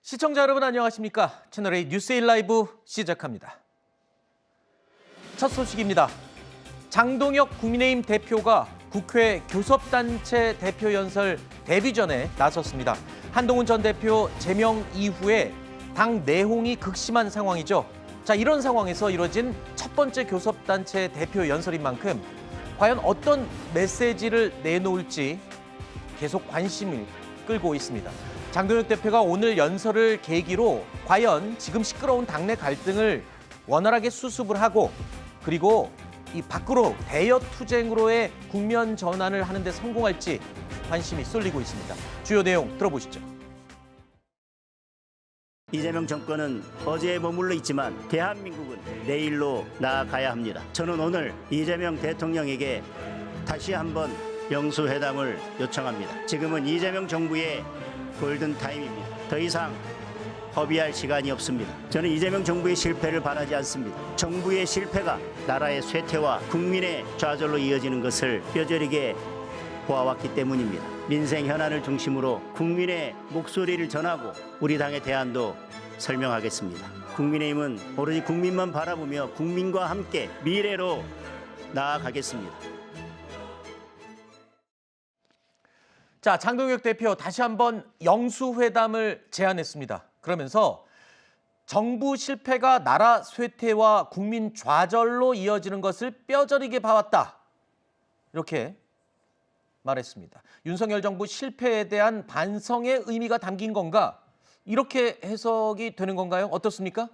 시청자 여러분 안녕하십니까? 채널A 뉴스에일 라이브 시작합니다. 첫 소식입니다. 장동혁 국민의힘 대표가 국회 교섭단체 대표 연설 데뷔전에 나섰습니다. 한동훈 전 대표 제명 이후에 당 내홍이 극심한 상황이죠. 자, 이런 상황에서 이뤄진 첫 번째 교섭단체 대표 연설인 만큼 과연 어떤 메시지를 내놓을지 계속 관심을 끌고 있습니다. 장동혁 대표가 오늘 연설을 계기로 과연 지금 시끄러운 당내 갈등을 원활하게 수습을 하고 그리고 이 밖으로 대여 투쟁으로의 국면 전환을 하는 데 성공할지 관심이 쏠리고 있습니다. 주요 내용 들어보시죠. 이재명 정권은 어제에 머물러 있지만 대한민국은 내일로 나아가야 합니다. 저는 오늘 이재명 대통령에게 다시 한번 영수회담을 요청합니다. 지금은 이재명 정부의 골든타임입니다. 더 이상 허비할 시간이 없습니다. 저는 이재명 정부의 실패를 바라지 않습니다. 정부의 실패가 나라의 쇠퇴와 국민의 좌절로 이어지는 것을 뼈저리게 보아왔기 때문입니다. 민생 현안을 중심으로 국민의 목소리를 전하고 우리 당의 대안도 설명하겠습니다. 국민의힘은 오로지 국민만 바라보며 국민과 함께 미래로 나아가겠습니다. 자, 장동혁 대표 다시 한번 영수회담을 제안했습니다. 그러면서 정부 실패가 나라 쇠퇴와 국민 좌절로 이어지는 것을 뼈저리게 봐왔다. 이렇게 말했습니다. 윤석열 정부 실패에 대한 반성의 의미가 담긴 건가? 이렇게 해석이 되는 건가요? 어떻습니까?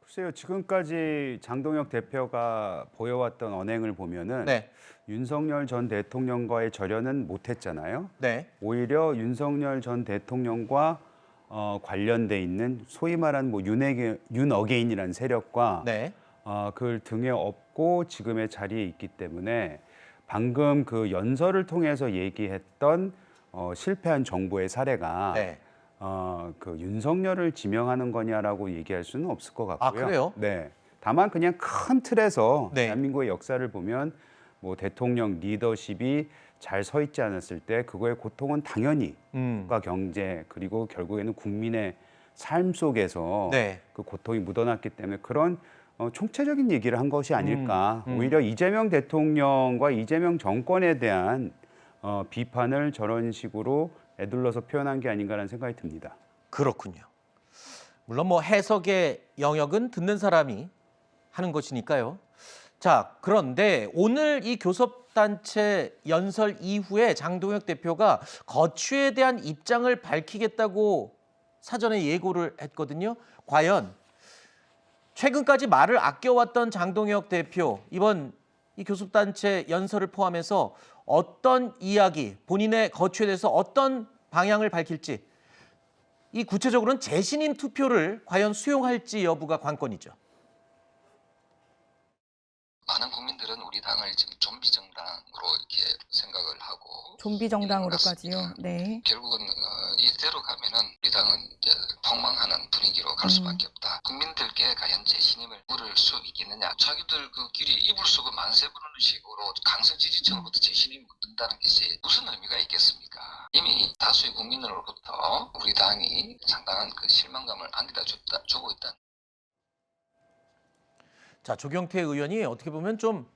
글쎄요. 지금까지 장동혁 대표가 보여왔던 언행을 보면은 네. 윤석열 전 대통령과의 절연은 못했잖아요. 네. 오히려 윤석열 전 대통령과 관련돼 있는 소위 말하는 뭐 윤어게인이라는 세력과 네. 그걸 등에 업고 지금의 자리에 있기 때문에 방금 그 연설을 통해서 얘기했던 실패한 정부의 사례가 네. 그 윤석열을 지명하는 거냐라고 얘기할 수는 없을 것 같고요. 아, 그래요? 네. 다만 그냥 큰 틀에서 네. 대한민국의 역사를 보면 뭐 대통령 리더십이 잘 서 있지 않았을 때 그거의 고통은 당연히 국가 경제 그리고 결국에는 국민의 삶 속에서 네. 그 고통이 묻어났기 때문에 그런 총체적인 얘기를 한 것이 아닐까. 오히려 이재명 대통령과 이재명 정권에 대한 비판을 저런 식으로 에둘러서 표현한 게 아닌가라는 생각이 듭니다. 그렇군요. 물론 뭐 해석의 영역은 듣는 사람이 하는 것이니까요. 자, 그런데 오늘 이 교섭단체 연설 이후에 장동혁 대표가 거취에 대한 입장을 밝히겠다고 사전에 예고를 했거든요. 과연 최근까지 말을 아껴왔던 장동혁 대표, 이번 이 교섭단체 연설을 포함해서 어떤 이야기, 본인의 거취에 대해서 어떤 방향을 밝힐지, 이 구체적으로는 재신임 투표를 과연 수용할지 여부가 관건이죠. 많은 국민들은 우리 당을 지금 좀비 정당으로 이렇게 생각을 하고 좀비 정당으로까지요. 네. 결국은 이대로 가면은 우리 당은 이제 폭망하는 분위기로 갈 수밖에 없다. 국민들께 과연 재신임을 물을 수 있겠느냐? 자기들 그 길이 이불 속을 만세 부르는 식으로 강성 지지층으로부터 재신임을 묻는다는 것이 무슨 의미가 있겠습니까? 이미 다수의 국민으로부터 우리 당이 상당한 그 실망감을 안겨다 주고 있다. 자, 조경태 의원이 어떻게 보면 좀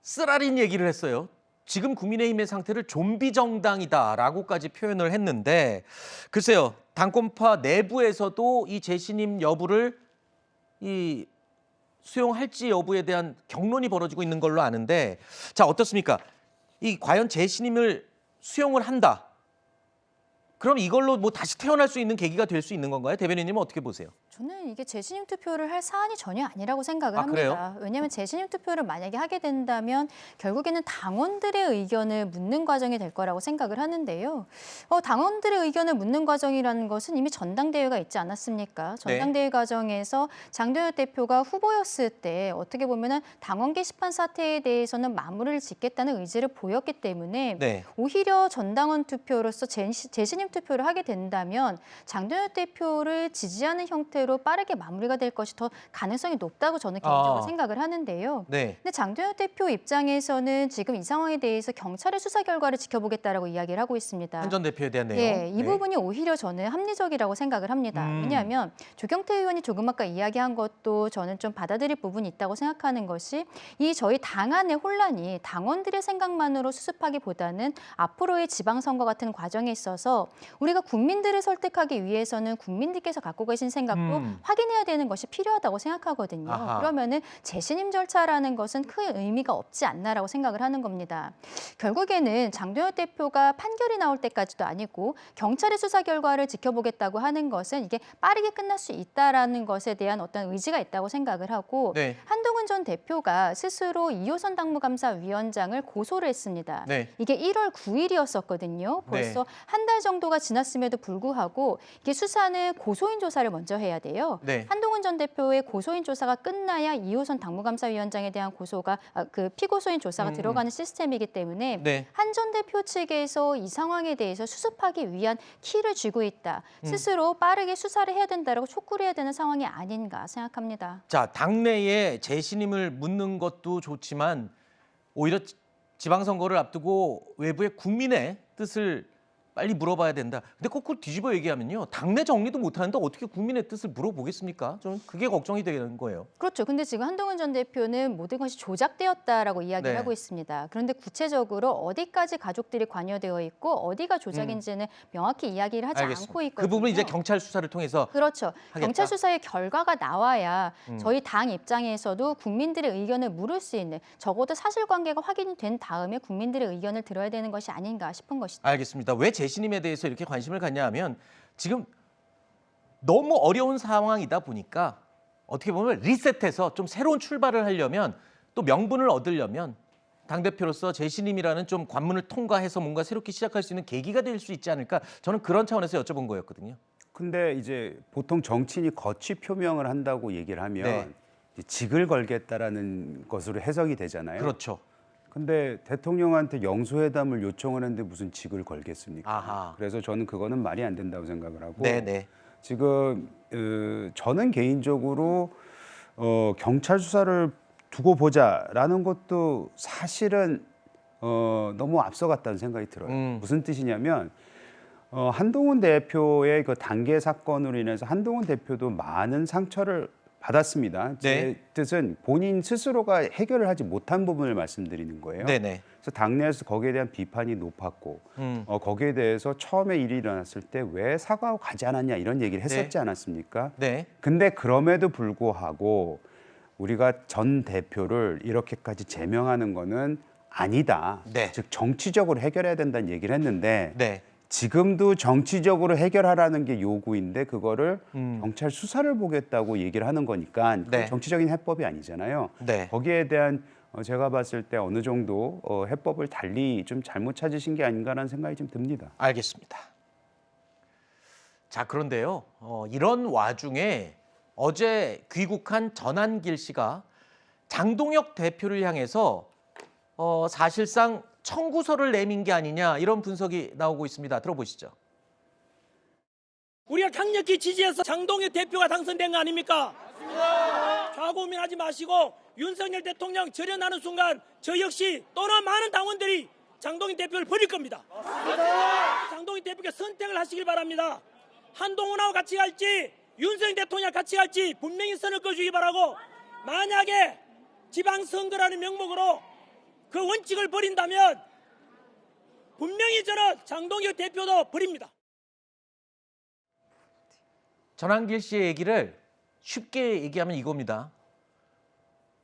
쓰라린 얘기를 했어요. 지금 국민의힘의 상태를 좀비 정당이다라고까지 표현을 했는데 글쎄요. 당권파 내부에서도 이 재신임 여부를 수용할지 여부에 대한 격론이 벌어지고 있는 걸로 아는데 자, 어떻습니까? 이 과연 재신임을 수용을 한다. 그럼 이걸로 뭐 다시 태어날 수 있는 계기가 될 수 있는 건가요? 대변인님은 어떻게 보세요? 저는 이게 재신임 투표를 할 사안이 전혀 아니라고 생각을 아, 합니다. 그래요? 왜냐하면 재신임 투표를 만약에 하게 된다면 결국에는 당원들의 의견을 묻는 과정이 될 거라고 생각을 하는데요. 당원들의 의견을 묻는 과정이라는 것은 이미 전당대회가 있지 않았습니까? 전당대회 과정에서 장동혁 대표가 후보였을 때 어떻게 보면은 당원 게시판 사태에 대해서는 마무리를 짓겠다는 의지를 보였기 때문에 네. 오히려 전당원 투표로서 재신임 투표를 하게 된다면 장동혁 대표를 지지하는 형태로 빠르게 마무리가 될 것이 더 가능성이 높다고 저는 개인적으로 생각을 하는데요. 네. 근데 장동혁 대표 입장에서는 지금 이 상황에 대해서 경찰의 수사 결과를 지켜보겠다라고 이야기를 하고 있습니다. 한 전 대표에 대한 내용. 예, 이 부분이 오히려 저는 합리적이라고 생각을 합니다. 왜냐하면 조경태 의원이 조금 아까 이야기한 것도 저는 좀 받아들일 부분이 있다고 생각하는 것이 이 저희 당 안의 혼란이 당원들의 생각만으로 수습하기보다는 앞으로의 지방선거 같은 과정에 있어서 우리가 국민들을 설득하기 위해서는 국민들께서 갖고 계신 생각도 확인해야 되는 것이 필요하다고 생각하거든요. 아하. 그러면은 재신임 절차라는 것은 큰 의미가 없지 않나라고 생각을 하는 겁니다. 결국에는 장동혁 대표가 판결이 나올 때까지도 아니고 경찰의 수사 결과를 지켜보겠다고 하는 것은 이게 빠르게 끝날 수 있다라는 것에 대한 어떤 의지가 있다고 생각을 하고 네. 한동훈 전 대표가 스스로 이호선 당무감사위원장을 고소를 했습니다. 네. 이게 1월 9일이었었거든요. 벌써 한 달 정도가 지났음에도 불구하고 이게 수사는 고소인 조사를 먼저 해야 돼요. 네. 한동훈 전 대표의 고소인 조사가 끝나야 이호선 당무감사위원장에 대한 고소가 그 피고소인 조사가 들어가는 시스템이기 때문에 네. 한 전 대표 측에서 이 상황에 대해서 수습하기 위한 키를 쥐고 있다. 스스로 빠르게 수사를 해야 된다라고 촉구를 해야 되는 상황이 아닌가 생각합니다. 자, 당내에 재신임을 묻는 것도 좋지만 오히려 지방선거를 앞두고 외부의 국민의 뜻을 빨리 물어봐야 된다. 근데 꼭 그걸 뒤집어 얘기하면요. 당내 정리도 못하는데 어떻게 국민의 뜻을 물어보겠습니까? 저는 그게 걱정이 되는 거예요. 그렇죠. 근데 지금 한동훈 전 대표는 모든 것이 조작되었다라고 이야기를 네. 하고 있습니다. 그런데 구체적으로 어디까지 가족들이 관여되어 있고 어디가 조작인지는 명확히 이야기를 하지 알겠습니다. 않고 있거든요. 그 부분은 이제 경찰 수사를 통해서 그렇죠. 하겠다. 경찰 수사의 결과가 나와야 저희 당 입장에서도 국민들의 의견을 물을 수 있는 적어도 사실관계가 확인이 된 다음에 국민들의 의견을 들어야 되는 것이 아닌가 싶은 것이죠. 알겠습니다. 왜 재신임에 대해서 이렇게 관심을 갖냐 하면 지금 너무 어려운 상황이다 보니까 어떻게 보면 리셋해서 좀 새로운 출발을 하려면 또 명분을 얻으려면 당대표로서 재신임이라는 좀 관문을 통과해서 뭔가 새롭게 시작할 수 있는 계기가 될 수 있지 않을까 저는 그런 차원에서 여쭤본 거였거든요. 근데 이제 보통 정치인이 거취 표명을 한다고 얘기를 하면 네. 이제 직을 걸겠다라는 것으로 해석이 되잖아요. 그렇죠. 근데 대통령한테 영수회담을 요청을 했는데 무슨 직을 걸겠습니까? 아하. 그래서 저는 그거는 말이 안 된다고 생각을 하고 네네. 지금 저는 개인적으로 경찰 수사를 두고 보자라는 것도 사실은 너무 앞서갔다는 생각이 들어요. 무슨 뜻이냐면 한동훈 대표의 그 단계 사건으로 인해서 한동훈 대표도 많은 상처를 받았습니다. 제 뜻은 본인 스스로가 해결을 하지 못한 부분을 말씀드리는 거예요. 네네. 그래서 당내에서 거기에 대한 비판이 높았고 거기에 대해서 처음에 일이 일어났을 때 왜 사과하고 가지 않았냐 이런 얘기를 했었지 않았습니까? 네. 근데 그럼에도 불구하고 우리가 전 대표를 이렇게까지 제명하는 거는 아니다. 네. 즉 정치적으로 해결해야 된다는 얘기를 했는데 네. 지금도 정치적으로 해결하라는 게 요구인데 그거를 경찰 수사를 보겠다고 얘기를 하는 거니까 네. 정치적인 해법이 아니잖아요. 네. 거기에 대한 제가 봤을 때 어느 정도 해법을 달리 좀 잘못 찾으신 게 아닌가라는 생각이 좀 듭니다. 알겠습니다. 자, 그런데요. 이런 와중에 어제 귀국한 전한길 씨가 장동혁 대표를 향해서 사실상 청구서를 내민 게 아니냐 이런 분석이 나오고 있습니다. 들어보시죠. 우리가 강력히 지지해서 장동혁 대표가 당선된 거 아닙니까? 맞습니다. 좌고민하지 마시고 윤석열 대통령 절연하는 순간 저 역시 또는 많은 당원들이 장동혁 대표를 버릴 겁니다. 맞습니다. 장동혁 대표께 선택을 하시길 바랍니다. 한동훈하고 같이 갈지 윤석열 대통령 같이 갈지 분명히 선을 꺼주기 바라고 만약에 지방선거라는 명목으로 그 원칙을 버린다면 분명히 저는 장동혁 대표도 버립니다. 전한길 씨의 얘기를 쉽게 얘기하면 이겁니다.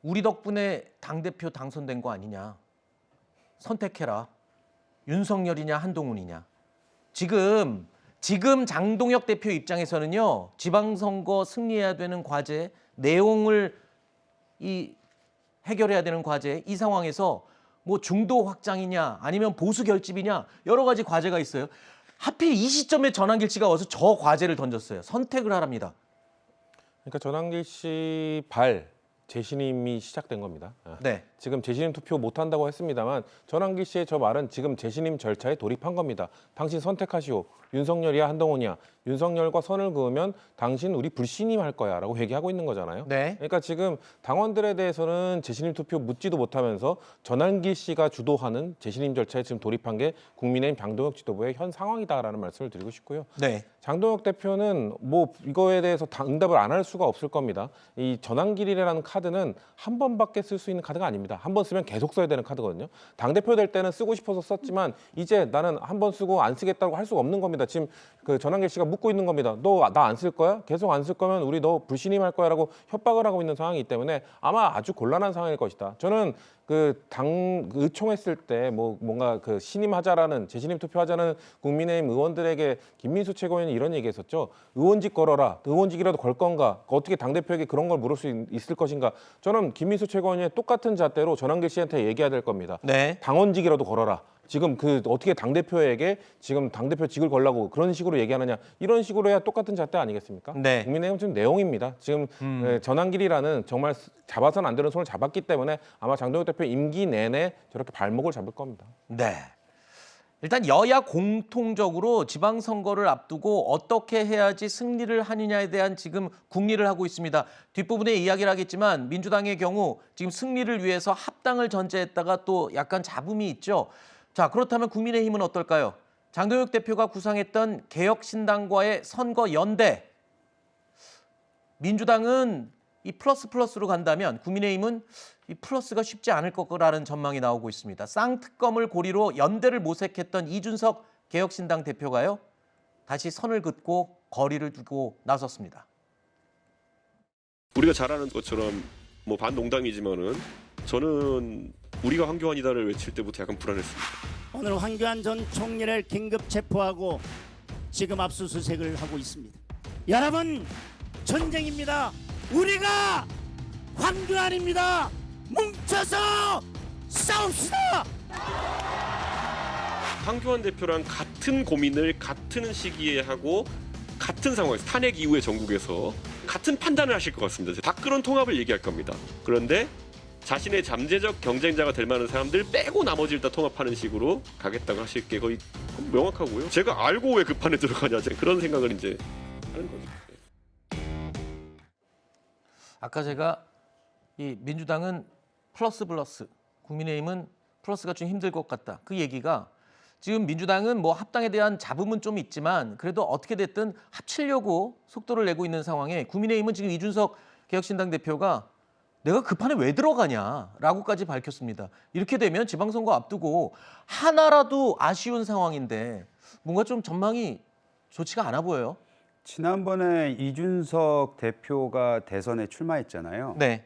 우리 덕분에 당대표 당선된 거 아니냐. 선택해라. 윤석열이냐 한동훈이냐. 지금 장동혁 대표 입장에서는요. 지방선거 승리해야 되는 과제, 내용을 해결해야 되는 과제, 이 상황에서 뭐 중도 확장이냐 아니면 보수 결집이냐 여러 가지 과제가 있어요. 하필 이 시점에 전한길 씨가 와서 저 과제를 던졌어요. 선택을 하랍니다. 그러니까 전한길 씨 재신임이 시작된 겁니다. 네. 지금 재신임 투표 못한다고 했습니다만 전환기 씨의 저 말은 지금 재신임 절차에 돌입한 겁니다. 당신 선택하시오. 윤석열이야 한동훈이야. 윤석열과 선을 그으면 당신 우리 불신임할 거야 라고 얘기하고 있는 거잖아요. 네. 그러니까 지금 당원들에 대해서는 재신임 투표 묻지도 못하면서 전환기 씨가 주도하는 재신임 절차에 지금 돌입한 게 국민의힘 장동혁 지도부의 현 상황이다라는 말씀을 드리고 싶고요. 네. 장동혁 대표는 뭐 이거에 대해서 응답을 안 할 수가 없을 겁니다. 이 전환길이라는 카드는 한 번밖에 쓸 수 있는 카드가 아닙니다. 한 번 쓰면 계속 써야 되는 카드거든요. 당대표 될 때는 쓰고 싶어서 썼지만 이제 나는 한 번 쓰고 안 쓰겠다고 할 수가 없는 겁니다. 지금 그 전환길 씨가 묻고 있는 겁니다. 너 나 안 쓸 거야? 계속 안 쓸 거면 우리 너 불신임할 거야라고 협박을 하고 있는 상황이기 때문에 아마 아주 곤란한 상황일 것이다. 저는 그 당 의총했을 때 뭔가 그 신임하자라는 재신임 투표하자는 국민의힘 의원들에게 김민수 최고위원이 이런 얘기했었죠. 의원직 걸어라. 의원직이라도 걸 건가? 어떻게 당 대표에게 그런 걸 물을 수 있을 것인가? 저는 김민수 최고위원의 똑같은 잣대로 전환길 씨한테 얘기해야 될 겁니다. 네. 당원직이라도 걸어라. 지금 그 어떻게 당대표에게 지금 당대표직을 걸라고 그런 식으로 얘기하느냐 이런 식으로 해야 똑같은 잣대 아니겠습니까? 네. 국민의힘 지금 내용입니다. 지금 전환길이라는 정말 잡아서는 안 되는 손을 잡았기 때문에 아마 장동혁 대표 임기 내내 저렇게 발목을 잡을 겁니다. 네. 일단 여야 공통적으로 지방선거를 앞두고 어떻게 해야지 승리를 하느냐에 대한 지금 궁리를 하고 있습니다. 뒷부분에 이야기를 하겠지만 민주당의 경우 지금 승리를 위해서 합당을 전제했다가 또 약간 잡음이 있죠. 자, 그렇다면 국민의힘은 어떨까요? 장동혁 대표가 구상했던 개혁신당과의 선거 연대. 민주당은 이 플러스로 간다면 국민의힘은 이 플러스가 쉽지 않을 거라는 전망이 나오고 있습니다. 쌍특검을 고리로 연대를 모색했던 이준석 개혁신당 대표가요. 다시 선을 긋고 거리를 두고 나섰습니다. 우리가 잘 아는 것처럼 뭐 반농담이지만은 저는 우리가 황교안이다를 외칠 때부터 약간 불안했습니다. 오늘 황교안 전 총리를 긴급 체포하고 지금 압수수색을 하고 있습니다. 여러분, 전쟁입니다. 우리가 황교안입니다. 뭉쳐서 싸웁시다. 황교안 대표랑 같은 고민을 같은 시기에 하고 같은 상황에서 탄핵 이후의 전국에서 같은 판단을 하실 것 같습니다. 다 그런 통합을 얘기할 겁니다. 그런데 자신의 잠재적 경쟁자가 될 만한 사람들 빼고 나머지를 다 통합하는 식으로 가겠다고 하실 게 거의 명확하고요. 제가 알고 왜 그 판에 들어가냐 그런 생각을 이제 하는 거죠. 아까 제가 이 민주당은 플러스, 국민의힘은 플러스가 좀 힘들 것 같다. 그 얘기가 지금 민주당은 뭐 합당에 대한 잡음은 좀 있지만 그래도 어떻게 됐든 합치려고 속도를 내고 있는 상황에 국민의힘은 지금 이준석 개혁신당 대표가 내가 그 판에 왜 들어가냐라고까지 밝혔습니다. 이렇게 되면 지방선거 앞두고 하나라도 아쉬운 상황인데 뭔가 좀 전망이 좋지가 않아 보여요. 지난번에 이준석 대표가 대선에 출마했잖아요. 네.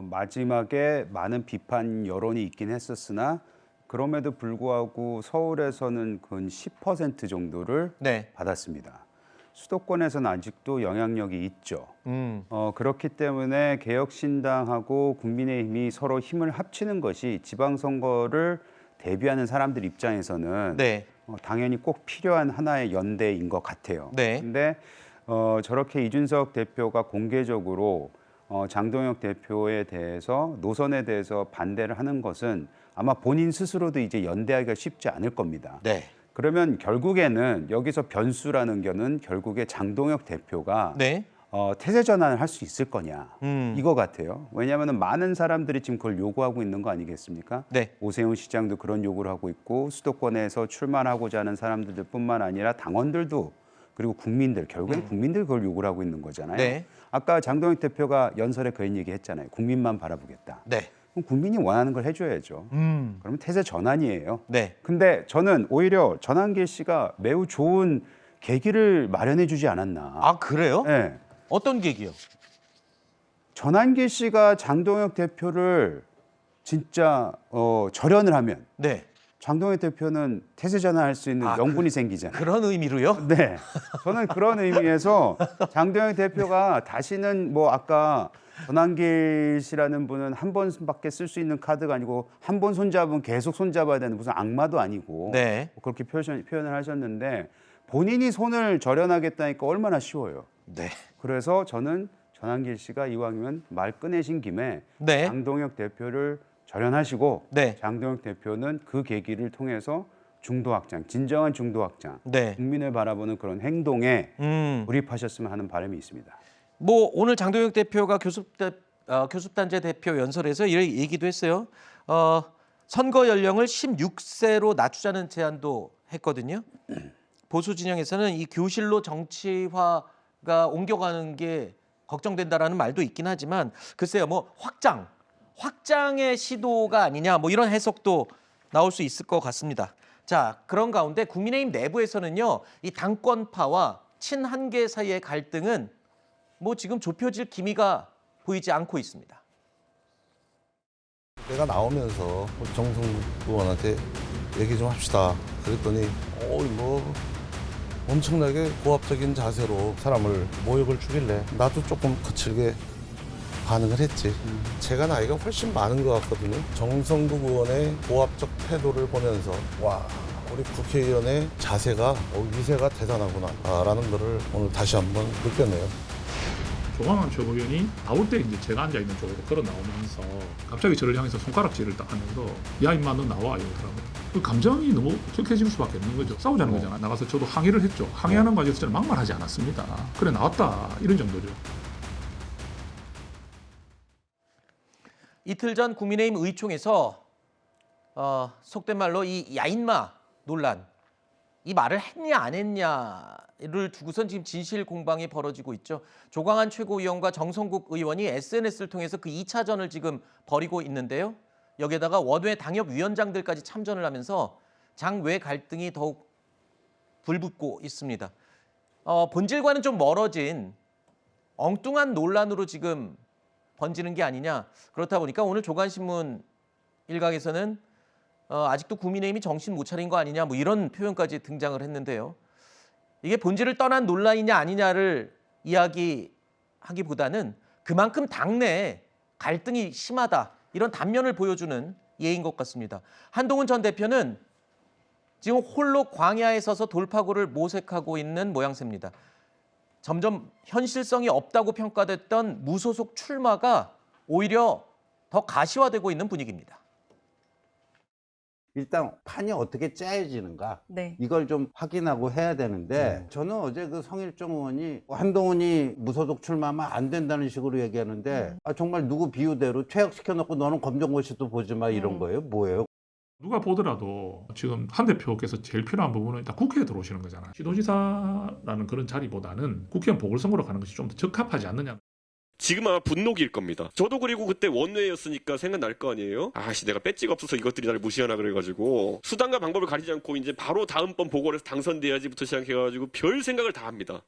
마지막에 많은 비판 여론이 있긴 했었으나 그럼에도 불구하고 서울에서는 근 10% 정도를 네. 받았습니다. 수도권에서는 아직도 영향력이 있죠. 그렇기 때문에 개혁신당하고 국민의힘이 서로 힘을 합치는 것이 지방선거를 대비하는 사람들 입장에서는 네. 당연히 꼭 필요한 하나의 연대인 것 같아요. 네. 근데 저렇게 이준석 대표가 공개적으로 장동혁 대표에 대해서 노선에 대해서 반대를 하는 것은 아마 본인 스스로도 이제 연대하기가 쉽지 않을 겁니다. 네. 그러면 결국에는 여기서 변수라는 거는 결국에 장동혁 대표가 네. 태세 전환을 할 수 있을 거냐 이거 같아요. 왜냐하면 많은 사람들이 지금 그걸 요구하고 있는 거 아니겠습니까? 네. 오세훈 시장도 그런 요구를 하고 있고 수도권에서 출마하고자 하는 사람들뿐만 아니라 당원들도 그리고 국민들 결국에는 국민들 그걸 요구를 하고 있는 거잖아요. 네. 아까 장동혁 대표가 연설에 그런 얘기 했잖아요. 국민만 바라보겠다. 네. 그럼 국민이 원하는 걸 해줘야죠. 그러면 태세 전환이에요. 네. 근데 저는 오히려 전환길 씨가 매우 좋은 계기를 마련해 주지 않았나. 아, 그래요? 네. 어떤 계기요? 전환길 씨가 장동혁 대표를 진짜 절연을 하면 네. 장동혁 대표는 태세 전환할 수 있는 명분이 생기잖아요. 그런 의미로요? 네, 저는 그런 의미에서 장동혁 대표가 다시는 뭐 아까 전환길 씨라는 분은 한 번밖에 쓸 수 있는 카드가 아니고 한 번 손잡으면 계속 손잡아야 되는 무슨 악마도 아니고 네. 그렇게 표현을 하셨는데 본인이 손을 절연하겠다니까 얼마나 쉬워요. 네. 그래서 저는 전환길 씨가 이왕이면 말 꺼내신 김에 네. 장동혁 대표를 절연하시고 네. 장동혁 대표는 그 계기를 통해서 중도 확장, 진정한 중도 확장, 네. 국민을 바라보는 그런 행동에 음. 돌입하셨으면 하는 바람이 있습니다. 뭐 오늘 장동혁 대표가 교섭단체 대표 연설에서 이런 얘기도 했어요. 선거 연령을 16세로 낮추자는 제안도 했거든요. 보수 진영에서는 이 교실로 정치화가 옮겨가는 게 걱정된다라는 말도 있긴 하지만 글쎄요, 뭐 확장의 시도가 아니냐, 뭐 이런 해석도 나올 수 있을 것 같습니다. 자, 그런 가운데 국민의힘 내부에서는요, 이 당권파와 친한계 사이의 갈등은 뭐 지금 좁혀질 기미가 보이지 않고 있습니다. 내가 나오면서 정성국 의원한테 얘기 좀 합시다. 그랬더니 뭐 엄청나게 고압적인 자세로 사람을 모욕을 주길래 나도 조금 거칠게 반응을 했지. 제가 나이가 훨씬 많은 것 같거든요. 정성국 의원의 고압적 태도를 보면서 와, 우리 국회의원의 자세가 위세가 대단하구나 라는 거를 오늘 다시 한번 느꼈네요. 조광한 최고위원이 나올 때 이제 제가 앉아 있는 쪽으로 걸어 나오면서 갑자기 저를 향해서 손가락질을 딱 하면서 야 임마 너 나와 이러더라고요. 그 감정이 너무 격해질 수밖에 없는 거죠. 싸우자는 거잖아. 나가서 저도 항의를 했죠. 항의하는 과정에서 저는 막말하지 않았습니다. 그래 나왔다 이런 정도죠. 이틀 전 국민의힘 의총에서 속된 말로 이 야인마 논란, 이 말을 했냐 안 했냐를 두고선 지금 진실 공방이 벌어지고 있죠. 조광한 최고위원과 정성국 의원이 SNS를 통해서 그 2차전을 지금 벌이고 있는데요. 여기에다가 원외 당협위원장들까지 참전을 하면서 장외 갈등이 더욱 불붙고 있습니다. 본질과는 좀 멀어진 엉뚱한 논란으로 지금 번지는 게 아니냐. 그렇다 보니까 오늘 조간신문 일각에서는 아직도 국민의힘이 정신 못 차린 거 아니냐, 뭐 이런 표현까지 등장을 했는데요. 이게 본질을 떠난 논란이냐 아니냐를 이야기하기보다는 그만큼 당내에 갈등이 심하다, 이런 단면을 보여주는 예인 것 같습니다. 한동훈 전 대표는 지금 홀로 광야에 서서 돌파구를 모색하고 있는 모양새입니다. 점점 현실성이 없다고 평가됐던 무소속 출마가 오히려 더 가시화되고 있는 분위기입니다. 일단 판이 어떻게 짜여지는가 네. 이걸 좀 확인하고 해야 되는데 저는 어제 그 성일종 의원이 한동훈이 무소속 출마하면 안 된다는 식으로 얘기하는데 정말 누구 비유대로 퇴역시켜놓고 너는 검정고시도 보지 마 이런 거예요? 뭐예요? 누가 보더라도 지금 한 대표께서 제일 필요한 부분은 일단 국회에 들어오시는 거잖아요. 시도지사라는 그런 자리보다는 국회의원 보궐선거로 가는 것이 좀 더 적합하지 않느냐. 지금 아마 분노기일 겁니다. 저도 그리고 그때 원외였으니까 생각날 거 아니에요? 아씨 내가 배지가 없어서 이것들이 나를 무시하나 그래가지고 수단과 방법을 가리지 않고 이제 바로 다음번 보궐에서 당선돼야지부터 시작해가지고 별 생각을 다 합니다.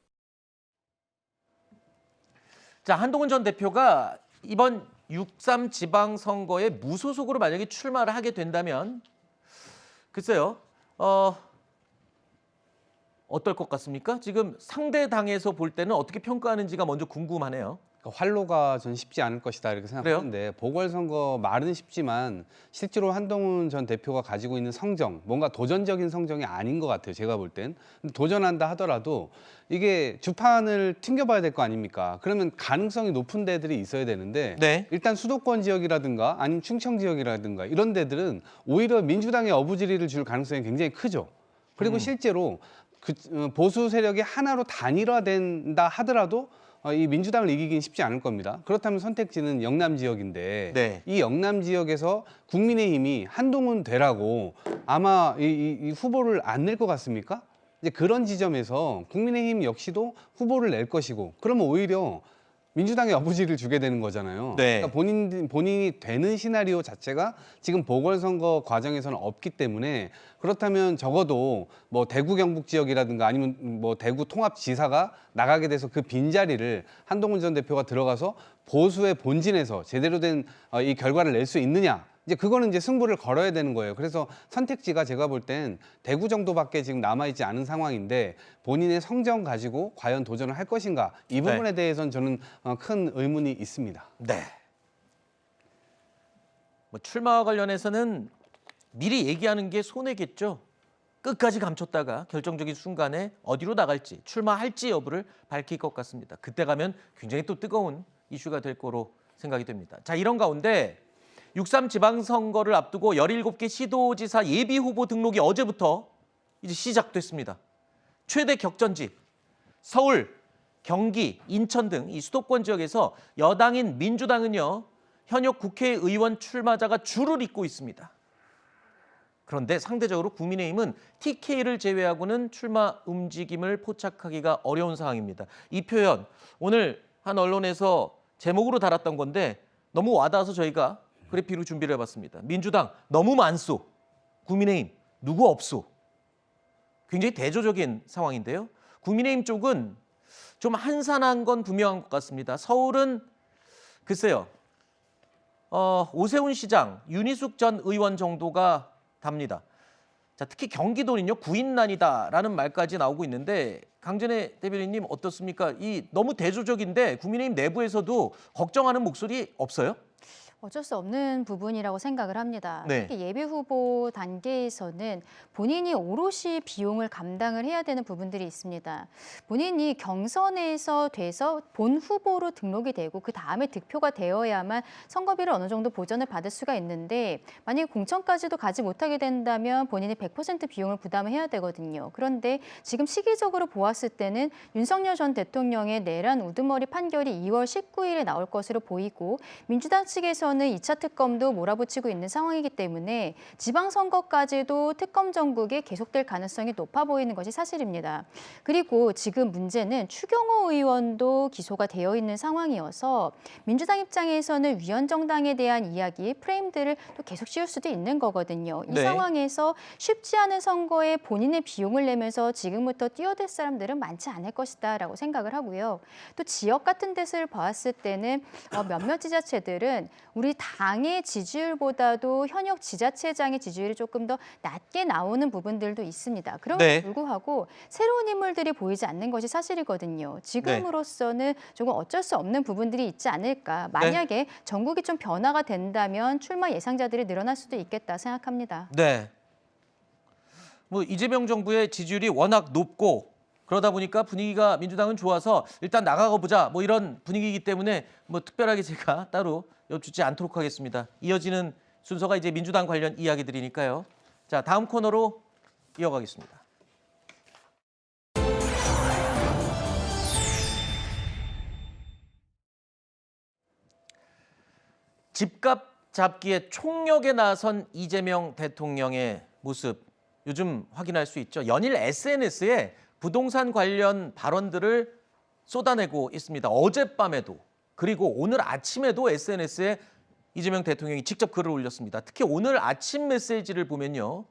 자, 한동훈 전 대표가 이번 6.3 지방선거에 무소속으로 만약에 출마를 하게 된다면 글쎄요, 어떨 것 같습니까? 지금 상대 당에서 볼 때는 어떻게 평가하는지가 먼저 궁금하네요. 활로가 전 쉽지 않을 것이다 이렇게 생각하는데 보궐선거 말은 쉽지만 실제로 한동훈 전 대표가 가지고 있는 성정, 뭔가 도전적인 성정이 아닌 것 같아요. 제가 볼 땐. 도전한다 하더라도 이게 주판을 튕겨봐야 될 거 아닙니까? 그러면 가능성이 높은 데들이 있어야 되는데 네. 일단 수도권 지역이라든가 아니면 충청 지역이라든가 이런 데들은 오히려 민주당의 어부지리를 줄 가능성이 굉장히 크죠. 그리고 실제로 보수 세력이 하나로 단일화된다 하더라도 이 민주당을 이기긴 쉽지 않을 겁니다. 그렇다면 선택지는 영남 지역인데 네. 이 영남 지역에서 국민의힘이 한동훈 되라고 아마 이 후보를 안 낼 것 같습니까? 이제 그런 지점에서 국민의힘 역시도 후보를 낼 것이고 그러면 오히려 민주당의 어부지를 주게 되는 거잖아요. 네. 그러니까 본인이 되는 시나리오 자체가 지금 보궐선거 과정에서는 없기 때문에 그렇다면 적어도 뭐 대구 경북 지역이라든가 아니면 뭐 대구 통합지사가 나가게 돼서 그 빈자리를 한동훈 전 대표가 들어가서 보수의 본진에서 제대로 된 이 결과를 낼 수 있느냐. 이제 그거는 이제 승부를 걸어야 되는 거예요. 그래서 선택지가 제가 볼 땐 대구 정도밖에 지금 남아있지 않은 상황인데 본인의 성정 가지고 과연 도전을 할 것인가 이 부분에 대해서는 저는 큰 의문이 있습니다. 네. 뭐 출마와 관련해서는 미리 얘기하는 게 손해겠죠. 끝까지 감췄다가 결정적인 순간에 어디로 나갈지, 출마할지 여부를 밝힐 것 같습니다. 그때 가면 굉장히 또 뜨거운 이슈가 될 거로 생각이 됩니다. 자, 이런 가운데 6.3 지방선거를 앞두고 17개 시도지사 예비후보 등록이 어제부터 이제 시작됐습니다. 최대 격전지 서울, 경기, 인천 등 이 수도권 지역에서 여당인 민주당은요. 현역 국회의원 출마자가 줄을 잇고 있습니다. 그런데 상대적으로 국민의힘은 TK를 제외하고는 출마 움직임을 포착하기가 어려운 상황입니다. 이 표현 오늘 한 언론에서 제목으로 달았던 건데 너무 와닿아서 저희가 그래픽으로 준비를 해봤습니다. 민주당 너무 많소, 국민의힘 누구 없소. 굉장히 대조적인 상황인데요. 국민의힘 쪽은 좀 한산한 건 분명한 것 같습니다. 서울은 글쎄요. 오세훈 시장, 윤희숙 전 의원 정도가 답니다. 자, 특히 경기도는요. 구인난이다라는 말까지 나오고 있는데 강전혜 대변인님 어떻습니까? 이 너무 대조적인데 국민의힘 내부에서도 걱정하는 목소리 없어요? 어쩔 수 없는 부분이라고 생각을 합니다. 네. 특히 예비후보 단계에서는 본인이 오롯이 비용을 감당을 해야 되는 부분들이 있습니다. 본인이 경선에서 돼서 본 후보로 등록이 되고 그 다음에 득표가 되어야만 선거비를 어느 정도 보전을 받을 수가 있는데 만약에 공천까지도 가지 못하게 된다면 본인이 100% 비용을 부담을 해야 되거든요. 그런데 지금 시기적으로 보았을 때는 윤석열 전 대통령의 내란 우두머리 판결이 2월 19일에 나올 것으로 보이고 민주당 측에서 는 2차 특검도 몰아붙이고 있는 상황이기 때문에 지방선거까지도 특검 전국이 계속될 가능성이 높아 보이는 것이 사실입니다. 그리고 지금 문제는 추경호 의원도 기소가 되어 있는 상황이어서 민주당 입장에서는 위헌정당에 대한 이야기, 프레임들을 또 계속 씌울 수도 있는 거거든요. 이 네. 상황에서 쉽지 않은 선거에 본인의 비용을 내면서 지금부터 뛰어들 사람들은 많지 않을 것이다라고 생각을 하고요. 또 지역 같은 데를 봤을 때는 몇몇 지자체들은 우리 당의 지지율보다도 현역 지자체장의 지지율이 조금 더 낮게 나오는 부분들도 있습니다. 그럼에도 네. 불구하고 새로운 인물들이 보이지 않는 것이 사실이거든요. 지금으로서는 조금 어쩔 수 없는 부분들이 있지 않을까. 만약에 전국이 좀 변화가 된다면 출마 예상자들이 늘어날 수도 있겠다 생각합니다. 네. 뭐 이재명 정부의 지지율이 워낙 높고 그러다 보니까 분위기가 민주당은 좋아서 일단 나가고 보자 뭐 이런 분위기이기 때문에 뭐 특별하게 제가 따로 여쭙지 않도록 하겠습니다. 이어지는 순서가 이제 민주당 관련 이야기들이니까요. 자, 다음 코너로 이어가겠습니다. 집값 잡기에 총력에 나선 이재명 대통령의 모습 요즘 확인할 수 있죠. 연일 SNS에 부동산 관련 발언들을 쏟아내고 있습니다. 어젯밤에도 그리고 오늘 아침에도 SNS에 이재명 대통령이 직접 글을 올렸습니다. 특히 오늘 아침 메시지를 보면요.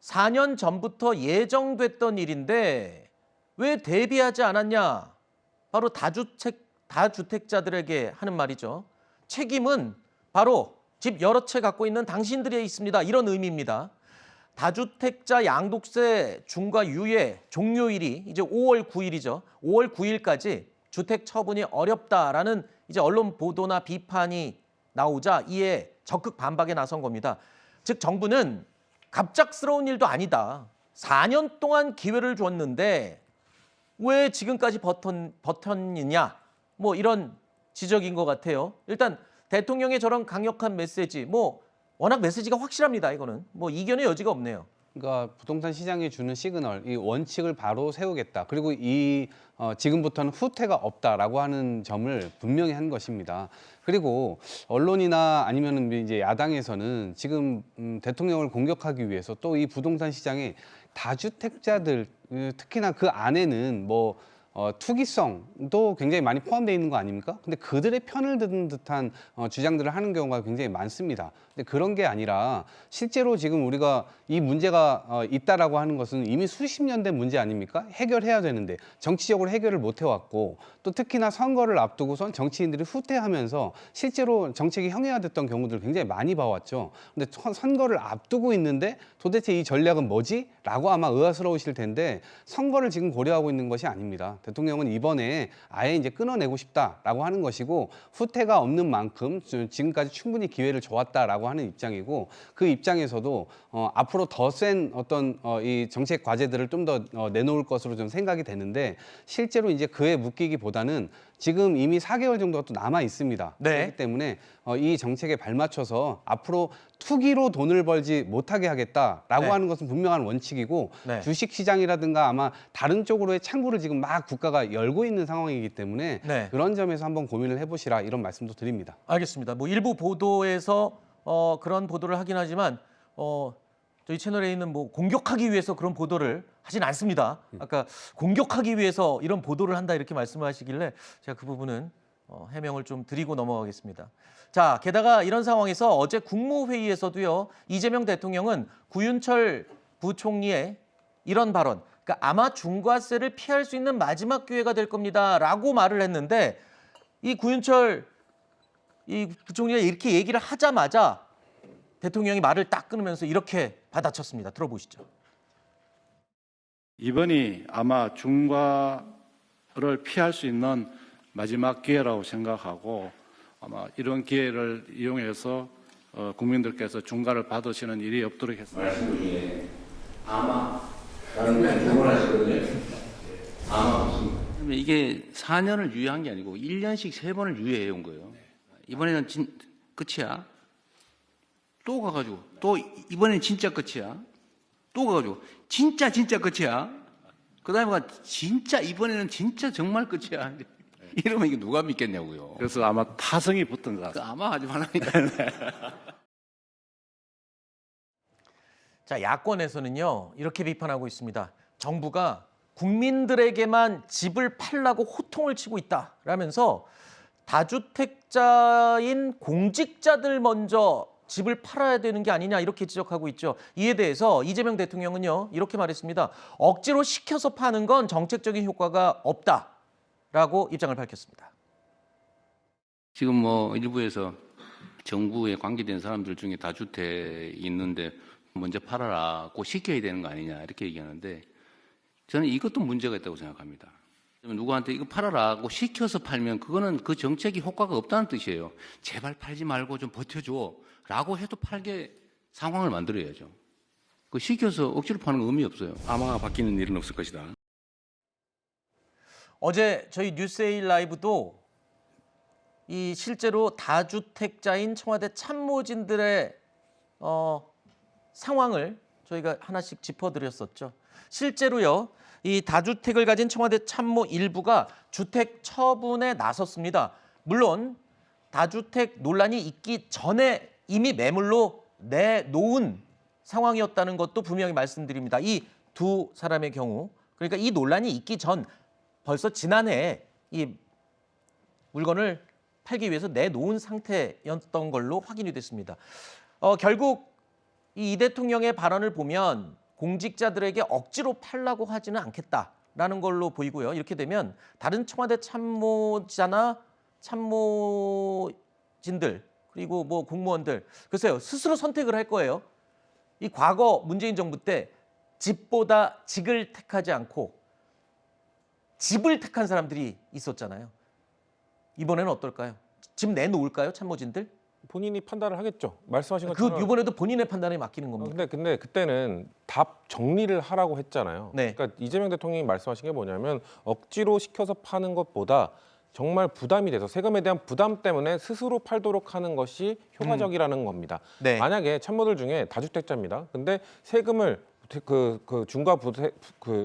4년 전부터 예정됐던 일인데 왜 대비하지 않았냐. 바로 다주택자들에게 하는 말이죠. 책임은 바로 집 여러 채 갖고 있는 당신들에 있습니다. 이런 의미입니다. 다주택자 양도세 중과 유예 종료일이 이제 5월 9일이죠. 5월 9일까지 주택 처분이 어렵다라는 이제 언론 보도나 비판이 나오자 이에 적극 반박에 나선 겁니다. 즉 정부는 갑작스러운 일도 아니다. 4년 동안 기회를 줬는데 왜 지금까지 버텼느냐. 뭐 이런 지적인 것 같아요. 일단 대통령의 저런 강력한 메시지 워낙 메시지가 확실합니다. 이거는 이견의 여지가 없네요. 그러니까 부동산 시장에 주는 시그널, 이 원칙을 바로 세우겠다. 그리고 지금부터는 후퇴가 없다라고 하는 점을 분명히 한 것입니다. 그리고 언론이나 아니면 이제 야당에서는 지금 대통령을 공격하기 위해서 또 이 부동산 시장에 다주택자들, 특히나 그 안에는 투기성도 굉장히 많이 포함되어 있는 거 아닙니까? 근데 그들의 편을 드는 듯한 주장들을 하는 경우가 굉장히 많습니다. 근데 그런 게 아니라 실제로 지금 우리가 이 문제가 있다라고 하는 것은 이미 수십 년 된 문제 아닙니까? 해결해야 되는데 정치적으로 해결을 못 해왔고 또 특히나 선거를 앞두고선 정치인들이 후퇴하면서 실제로 정책이 형해화됐던 경우들을 굉장히 많이 봐왔죠. 근데 선거를 앞두고 있는데 도대체 이 전략은 뭐지? 라고 아마 의아스러우실 텐데 선거를 지금 고려하고 있는 것이 아닙니다. 대통령은 이번에 아예 이제 끊어내고 싶다라고 하는 것이고 후퇴가 없는 만큼 지금까지 충분히 기회를 줘왔다라고 하는 입장이고 그 입장에서도 앞으로 더 센 어떤 이 정책 과제들을 좀 더 내놓을 것으로 좀 생각이 되는데 실제로 이제 그에 묶이기보다는 지금 이미 4개월 정도가 또 남아 있습니다. 네. 그렇기 때문에 이 정책에 발맞춰서 앞으로 투기로 돈을 벌지 못하게 하겠다라고 네. 하는 것은 분명한 원칙이고 네. 주식시장이라든가 아마 다른 쪽으로의 창구를 지금 막 국가가 열고 있는 상황이기 때문에 네. 그런 점에서 한번 고민을 해보시라 이런 말씀도 드립니다. 알겠습니다. 뭐 일부 보도에서 그런 보도를 하긴 하지만 저희 채널A는 뭐 공격하기 위해서 그런 보도를 하진 않습니다. 아까 공격하기 위해서 이런 보도를 한다 이렇게 말씀하시길래 제가 그 부분은 해명을 좀 드리고 넘어가겠습니다. 자, 게다가 이런 상황에서 어제 국무회의에서도요. 이재명 대통령은 구윤철 부총리의 이런 발언, 그러니까 아마 중과세를 피할 수 있는 마지막 기회가 될 겁니다라고 말을 했는데 이 구윤철 이 부총리가 이렇게 얘기를 하자마자 대통령이 말을 딱 끊으면서 이렇게 받아쳤습니다. 들어보시죠. 이번이 아마 중과를 피할 수 있는 마지막 기회라고 생각하고 아마 이런 기회를 이용해서 국민들께서 중과를 받으시는 일이 없도록 했습니다. 말씀 중에 아마라는 표현을 하시거든요. 아마 없습니다. 이게 4년을 유예한 게 아니고 1년씩 3번을 유예해 온 거예요. 이번에는 끝이야. 또 가가지고 또 이번엔 진짜 끝이야. 또 가가지고 진짜 끝이야. 그다음에 진짜 이번에는 진짜 정말 끝이야. 이러면 이게 누가 믿겠냐고요. 그래서 아마 타성이 붙은 것 같습니다. 아마 하지 말라니까. 자, 야권에서는요. 이렇게 비판하고 있습니다. 정부가 국민들에게만 집을 팔라고 호통을 치고 있다라면서 다주택자인 공직자들 먼저 집을 팔아야 되는 게 아니냐 이렇게 지적하고 있죠. 이에 대해서 이재명 대통령은요. 이렇게 말했습니다. 억지로 시켜서 파는 건 정책적인 효과가 없다라고 입장을 밝혔습니다. 지금 뭐 일부에서 정부에 관계된 사람들 중에 다주택이 있는데 먼저 팔아라고 시켜야 되는 거 아니냐 이렇게 얘기하는데 저는 이것도 문제가 있다고 생각합니다. 누구한테 이거 팔아라고 시켜서 팔면 그거는 그 정책이 효과가 없다는 뜻이에요. 제발 팔지 말고 좀 버텨줘 라고 해도 팔게 상황을 만들어야죠. 그 시켜서 억지로 파는 거 의미 없어요. 아마 바뀌는 일은 없을 것이다. 어제 저희 뉴스에일 라이브도 이 실제로 다주택자인 청와대 참모진들의 상황을 저희가 하나씩 짚어드렸었죠. 실제로요. 이 다주택을 가진 청와대 참모 일부가 주택 처분에 나섰습니다. 물론 다주택 논란이 있기 전에 이미 매물로 내놓은 상황이었다는 것도 분명히 말씀드립니다. 이 두 사람의 경우. 그러니까 이 논란이 있기 전 벌써 지난해 이 물건을 팔기 위해서 내놓은 상태였던 걸로 확인이 됐습니다. 결국 이 대통령의 발언을 보면 공직자들에게 억지로 팔라고 하지는 않겠다라는 걸로 보이고요. 이렇게 되면 다른 청와대 참모자나 참모진들 그리고 뭐 공무원들 글쎄요 스스로 선택을 할 거예요. 이 과거 문재인 정부 때 집보다 직을 택하지 않고 집을 택한 사람들이 있었잖아요. 이번에는 어떨까요? 집 내놓을까요, 참모진들? 본인이 판단을 하겠죠. 말씀하신 그 것처럼. 이번에도 본인의 판단에 맡기는 겁니다. 근데 그때는 답 정리를 하라고 했잖아요. 네. 그러니까 이재명 대통령이 말씀하신 게 뭐냐면 억지로 시켜서 파는 것보다 정말 부담이 돼서 세금에 대한 부담 때문에 스스로 팔도록 하는 것이 효과적이라는 겁니다. 네. 만약에 참모들 중에 다주택자입니다. 근데 세금을 중과 부세,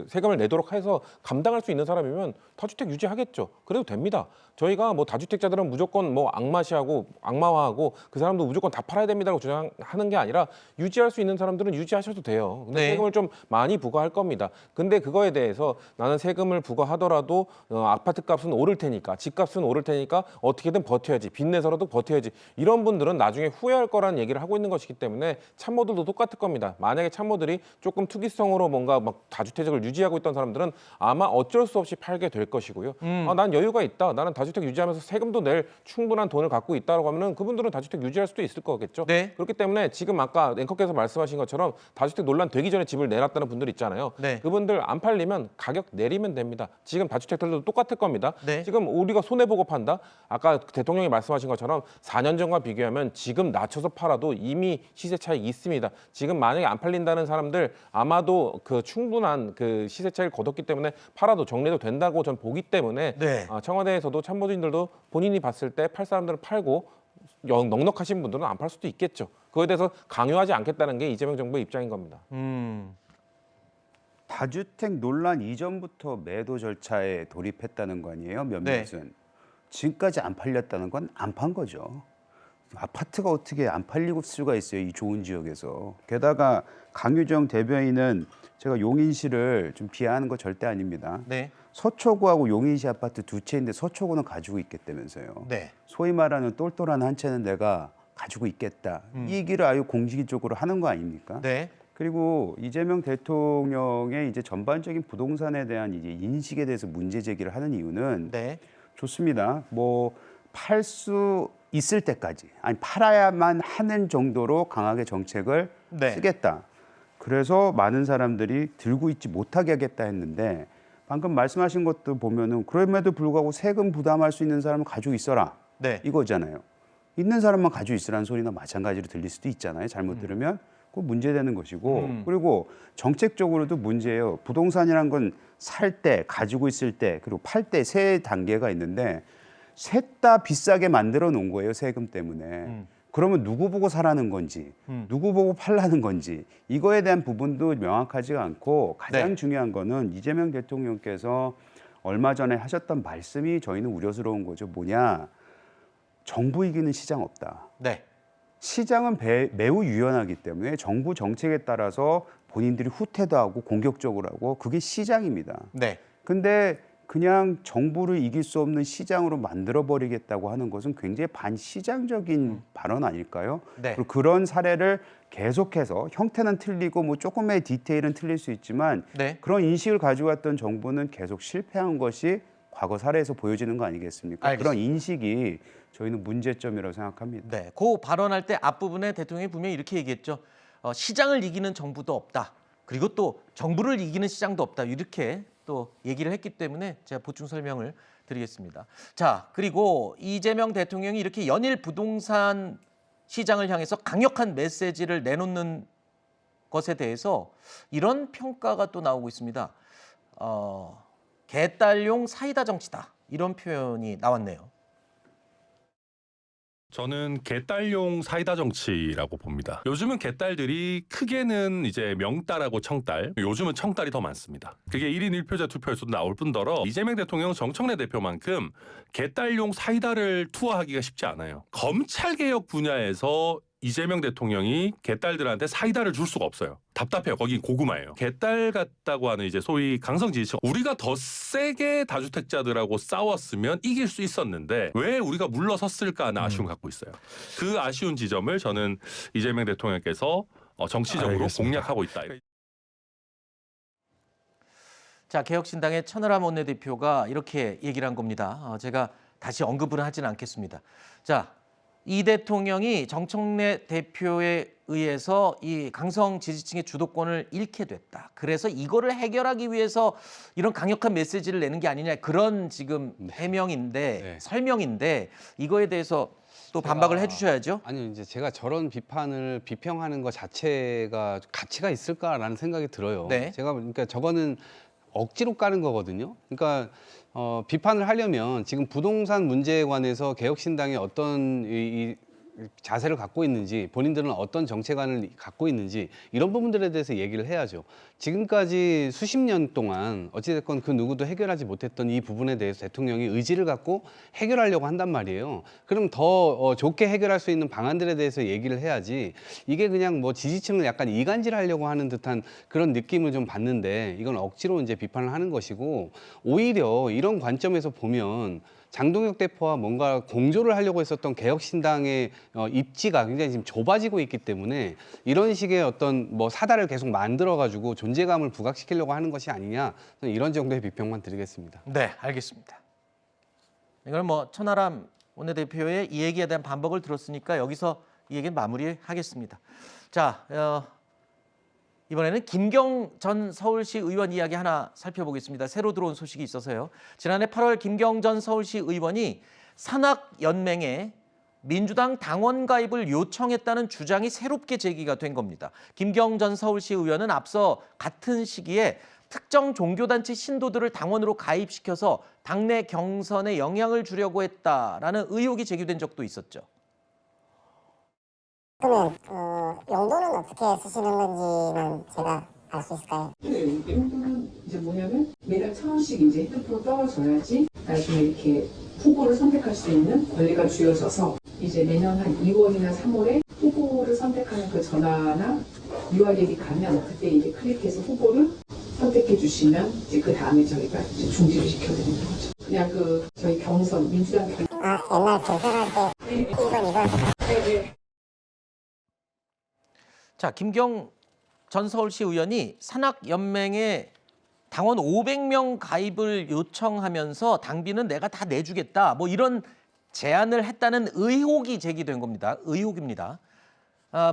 세금을 내도록 해서 감당할 수 있는 사람이면 다주택 유지하겠죠. 그래도 됩니다. 저희가 뭐 다주택자들은 무조건 뭐 악마화하고 그 사람도 무조건 다 팔아야 됩니다라고 주장하는 게 아니라 유지할 수 있는 사람들은 유지하셔도 돼요. 근데 네. 세금을 좀 많이 부과할 겁니다. 근데 그거에 대해서 나는 세금을 부과하더라도 아파트 값은 오를 테니까, 집값은 오를 테니까 어떻게든 버텨야지, 빚내서라도 버텨야지. 이런 분들은 나중에 후회할 거라는 얘기를 하고 있는 것이기 때문에 참모들도 똑같을 겁니다. 만약에 참모들이 조금 투기성으로 뭔가 막 다주택을 유지하고 있던 사람들은 아마 어쩔 수 없이 팔게 될 것이고요. 난 여유가 있다. 나는 다주택 유지하면서 세금도 낼 충분한 돈을 갖고 있다라고 하면은 그분들은 다주택 유지할 수도 있을 거겠죠. 네. 그렇기 때문에 지금 아까 앵커께서 말씀하신 것처럼 다주택 논란 되기 전에 집을 내놨다는 분들 있잖아요. 네. 그분들 안 팔리면 가격 내리면 됩니다. 지금 다주택들도 똑같을 겁니다. 네. 지금 우리가 손해보고 판다. 아까 대통령이 말씀하신 것처럼 4년 전과 비교하면 지금 낮춰서 팔아도 이미 시세 차익이 있습니다. 지금 만약에 안 팔린다는 사람들 아마도 그 충분한 그 시세 차익을 거뒀기 때문에 팔아도 정리도 된다고 전 보기 때문에 네. 청와대에서도 참모진들도 본인이 봤을 때 팔 사람들은 팔고 넉넉하신 분들은 안 팔 수도 있겠죠. 그거에 대해서 강요하지 않겠다는 게 이재명 정부의 입장인 겁니다. 다주택 논란 이전부터 매도 절차에 돌입했다는 거 아니에요? 몇몇은. 지금까지 안 팔렸다는 건 안 판 거죠. 아파트가 어떻게 안 팔리고 수가 있어요, 이 좋은 지역에서. 게다가 강유정 대변인은 제가 용인시를 좀 비하하는 거 절대 아닙니다. 네. 서초구하고 용인시 아파트 두 채인데 서초구는 가지고 있겠다면서요. 네. 소위 말하는 똘똘한 한 채는 내가 가지고 있겠다. 이 얘기를 아유 공식적으로 하는 거 아닙니까? 네. 그리고 이재명 대통령의 이제 전반적인 부동산에 대한 이제 인식에 대해서 문제 제기를 하는 이유는 네. 좋습니다. 뭐 팔 수 있을 때까지, 아니 팔아야만 하는 정도로 강하게 정책을 네. 쓰겠다. 그래서 많은 사람들이 들고 있지 못하게 하겠다 했는데 방금 말씀하신 것도 보면은 그럼에도 불구하고 세금 부담할 수 있는 사람은 가지고 있어라. 네. 이거잖아요. 있는 사람만 가지고 있으라는 소리나 마찬가지로 들릴 수도 있잖아요. 잘못 들으면 그거 문제되는 것이고 그리고 정책적으로도 문제예요. 부동산이란 건 살 때, 가지고 있을 때, 그리고 팔 때 세 단계가 있는데 셋 다 비싸게 만들어 놓은 거예요. 세금 때문에. 그러면 누구 보고 사라는 건지, 누구 보고 팔라는 건지 이거에 대한 부분도 명확하지가 않고 가장 네. 중요한 거는 이재명 대통령께서 얼마 전에 하셨던 말씀이 저희는 우려스러운 거죠. 뭐냐. 정부 이기는 시장 없다. 네. 시장은 매우 유연하기 때문에 정부 정책에 따라서 본인들이 후퇴도 하고 공격적으로 하고 그게 시장입니다. 네. 근데 그냥 정부를 이길 수 없는 시장으로 만들어버리겠다고 하는 것은 굉장히 반시장적인 발언 아닐까요? 네. 그리고 그런 사례를 계속해서 형태는 틀리고 뭐 조금의 디테일은 틀릴 수 있지만 네. 그런 인식을 가지고 왔던 정부는 계속 실패한 것이 과거 사례에서 보여지는 거 아니겠습니까? 알겠습니다. 그런 인식이 저희는 문제점이라고 생각합니다. 네, 그 발언할 때 앞부분에 대통령이 분명히 이렇게 얘기했죠. 시장을 이기는 정부도 없다. 그리고 또 정부를 이기는 시장도 없다. 이렇게 또 얘기를 했기 때문에 제가 보충 설명을 드리겠습니다. 자, 그리고 이재명 대통령이 이렇게 연일 부동산 시장을 향해서 강력한 메시지를 내놓는 것에 대해서 이런 평가가 또 나오고 있습니다. 개딸용 사이다 정치다. 이런 표현이 나왔네요. 저는 개딸용 사이다 정치라고 봅니다. 요즘은 개딸들이 크게는 이제 명딸하고 청딸, 요즘은 청딸이 더 많습니다. 그게 1인 1표제 투표에서도 나올 뿐더러 이재명 대통령, 정청래 대표만큼 개딸용 사이다를 투하하기가 쉽지 않아요. 검찰개혁 분야에서 이재명 대통령이 개딸들한테 사이다를 줄 수가 없어요. 답답해요. 거긴 고구마예요. 개딸 같다고 하는 이제 소위 강성 지지층. 우리가 더 세게 다주택자들하고 싸웠으면 이길 수 있었는데 왜 우리가 물러섰을까 하는 아쉬움을 갖고 있어요. 그 아쉬운 지점을 저는 이재명 대통령께서 정치적으로 알겠습니다. 공략하고 있다. 자, 개혁신당의 천하람 원내대표가 이렇게 얘기를 한 겁니다. 제가 다시 언급을 하지는 않겠습니다. 자, 이 대통령이 정청래 대표에 의해서 이 강성 지지층의 주도권을 잃게 됐다. 그래서 이거를 해결하기 위해서 이런 강력한 메시지를 내는 게 아니냐 그런 지금 해명인데 설명인데 이거에 대해서 또 반박을 해주셔야죠. 아니요, 이제 제가 저런 비판을 비평하는 것 자체가 가치가 있을까라는 생각이 들어요. 네. 제가 그러니까 저거는 억지로 까는 거거든요. 그러니까 비판을 하려면 지금 부동산 문제에 관해서 개혁신당이 어떤 이 자세를 갖고 있는지, 본인들은 어떤 정체관을 갖고 있는지 이런 부분들에 대해서 얘기를 해야죠. 지금까지 수십 년 동안 어찌됐건 그 누구도 해결하지 못했던 이 부분에 대해서 대통령이 의지를 갖고 해결하려고 한단 말이에요. 그럼 더 좋게 해결할 수 있는 방안들에 대해서 얘기를 해야지, 이게 그냥 뭐 지지층을 약간 이간질하려고 하는 듯한 그런 느낌을 좀 받는데, 이건 억지로 이제 비판을 하는 것이고, 오히려 이런 관점에서 보면 장동혁 대표와 뭔가 공조를 하려고 했었던 개혁신당의 입지가 굉장히 지금 좁아지고 있기 때문에 이런 식의 어떤 뭐 사다를 계속 만들어가지고 존재감을 부각시키려고 하는 것이 아니냐, 저는 이런 정도의 비평만 드리겠습니다. 네, 알겠습니다. 이걸 뭐 천하람 원내대표의 이 얘기에 대한 반박을 들었으니까 여기서 이 얘기는 마무리하겠습니다. 자, 이번에는 김경 전 서울시 의원 이야기 하나 살펴보겠습니다. 새로 들어온 소식이 있어서요. 지난해 8월 김경 전 서울시 의원이 산학연맹에 민주당 당원 가입을 요청했다는 주장이 새롭게 제기가 된 겁니다. 김경 전 서울시 의원은 앞서 같은 시기에 특정 종교단체 신도들을 당원으로 가입시켜서 당내 경선에 영향을 주려고 했다라는 의혹이 제기된 적도 있었죠. 그러면 용도는 어떻게 쓰시는 건지는 제가 알 수 있을까요? 네, 용도는 이제 뭐냐면 매달 1,000원씩 이제 핸드폰을 떠줘야지 나중에 이렇게 후보를 선택할 수 있는 권리가 주어져서 이제 매년 한 2월이나 3월에 후보를 선택하는 그 전화나 URL이 가면 그때 이제 클릭해서 후보를 선택해 주시면 이제 그 다음에 저희가 이제 중지를 시켜드리는 거죠. 그냥 그 저희 경선 민주당 경선. 옛날 경선할 때 이건. 네. 자, 김경 전 서울시 의원이 산학연맹에 당원 500명 가입을 요청하면서 당비는 내가 다 내주겠다, 뭐 이런 제안을 했다는 의혹이 제기된 겁니다. 의혹입니다.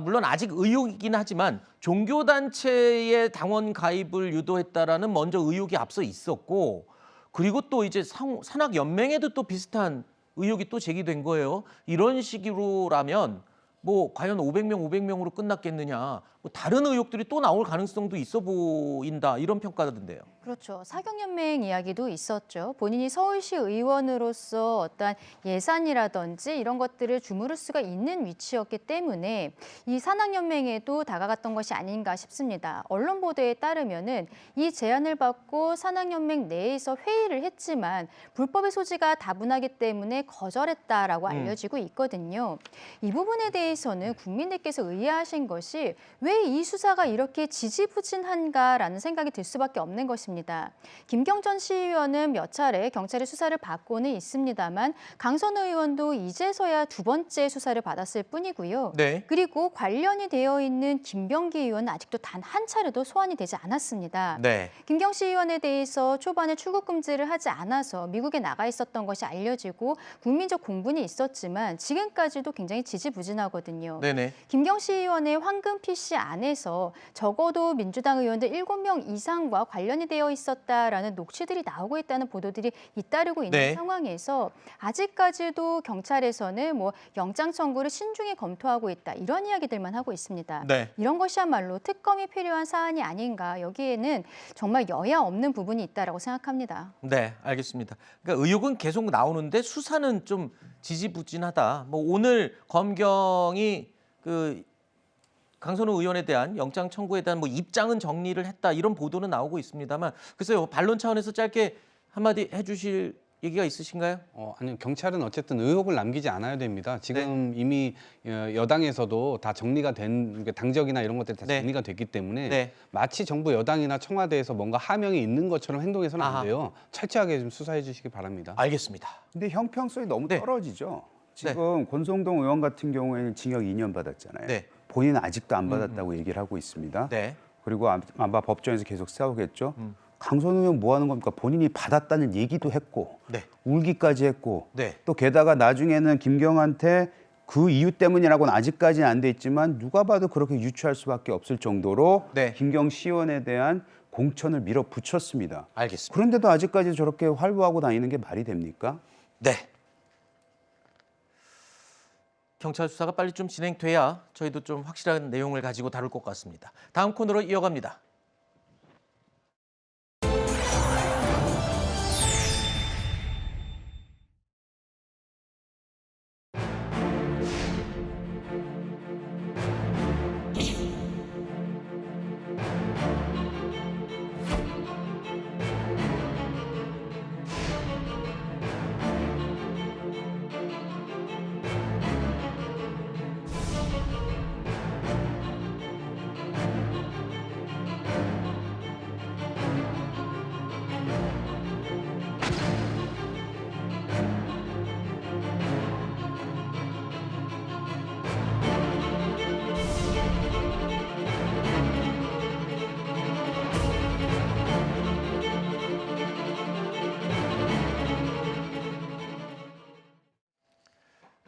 물론 아직 의혹이긴 하지만 종교단체의 당원 가입을 유도했다라는 먼저 의혹이 앞서 있었고, 그리고 또 이제 산학연맹에도 또 비슷한 의혹이 또 제기된 거예요. 이런 식으로라면 뭐 과연 500명으로 끝났겠느냐, 뭐 다른 의혹들이 또 나올 가능성도 있어 보인다, 이런 평가던데요. 그렇죠. 사경연맹 이야기도 있었죠. 본인이 서울시 의원으로서 어떤 예산이라든지 이런 것들을 주무를 수가 있는 위치였기 때문에 이 산학연맹에도 다가갔던 것이 아닌가 싶습니다. 언론 보도에 따르면은 이 제안을 받고 산학연맹 내에서 회의를 했지만 불법의 소지가 다분하기 때문에 거절했다라고 알려지고 있거든요. 이 부분에 대해서는 국민들께서 의아하신 것이 왜 이 수사가 이렇게 지지부진한가라는 생각이 들 수밖에 없는 것입니다. 김경 전 시의원은 몇 차례 경찰의 수사를 받고는 있습니다만 강선우 의원도 이제서야 2번째 수사를 받았을 뿐이고요. 네. 그리고 관련이 되어 있는 김병기 의원은 아직도 단 한 차례도 소환이 되지 않았습니다. 네. 김경 시 의원에 대해서 초반에 출국 금지를 하지 않아서 미국에 나가 있었던 것이 알려지고 국민적 공분이 있었지만 지금까지도 굉장히 지지부진하거든요. 네네. 김경 시 의원의 황금 PC 안에서 적어도 민주당 의원들 7명 이상과 관련이 되어 있었다라는 녹취들이 나오고 있다는 보도들이 잇따르고 있는 네. 상황에서 아직까지도 경찰에서는 뭐 영장 청구를 신중히 검토하고 있다, 이런 이야기들만 하고 있습니다. 네. 이런 것이야말로 특검이 필요한 사안이 아닌가, 여기에는 정말 여야 없는 부분이 있다라고 생각합니다. 네, 알겠습니다. 그러니까 의혹은 계속 나오는데 수사는 좀 지지부진하다. 뭐 오늘 검경이 그 강선우 의원에 대한 영장 청구에 대한 뭐 입장은 정리를 했다, 이런 보도는 나오고 있습니다만, 글쎄요, 반론 차원에서 짧게 한마디 해주실 얘기가 있으신가요? 아니요, 경찰은 어쨌든 의혹을 남기지 않아야 됩니다. 지금 이미 여당에서도 다 정리가 된, 당적이나 이런 것들이 다 정리가 됐기 때문에 마치 정부 여당이나 청와대에서 뭔가 하명이 있는 것처럼 행동해서는 안 돼요. 철저하게 좀 수사해 주시기 바랍니다. 알겠습니다. 근데 형평성이 너무 떨어지죠. 지금 권성동 의원 같은 경우에는 징역 2년 받았잖아요. 본인은 아직도 안 받았다고 얘기를 하고 있습니다. 그리고 아마 법정에서 계속 싸우겠죠. 강선우 의원 뭐 하는 겁니까? 본인이 받았다는 얘기도 했고 울기까지 했고 또 게다가 나중에는 김경한테 그 이유 때문이라고는 아직까지는 안 돼 있지만 누가 봐도 그렇게 유추할 수밖에 없을 정도로 김경 시의원에 대한 공천을 밀어붙였습니다. 알겠습니다. 그런데도 아직까지 저렇게 활보하고 다니는 게 말이 됩니까? 네. 경찰 수사가 빨리 좀 진행돼야 저희도 좀 확실한 내용을 가지고 다룰 것 같습니다. 다음 코너로 이어갑니다.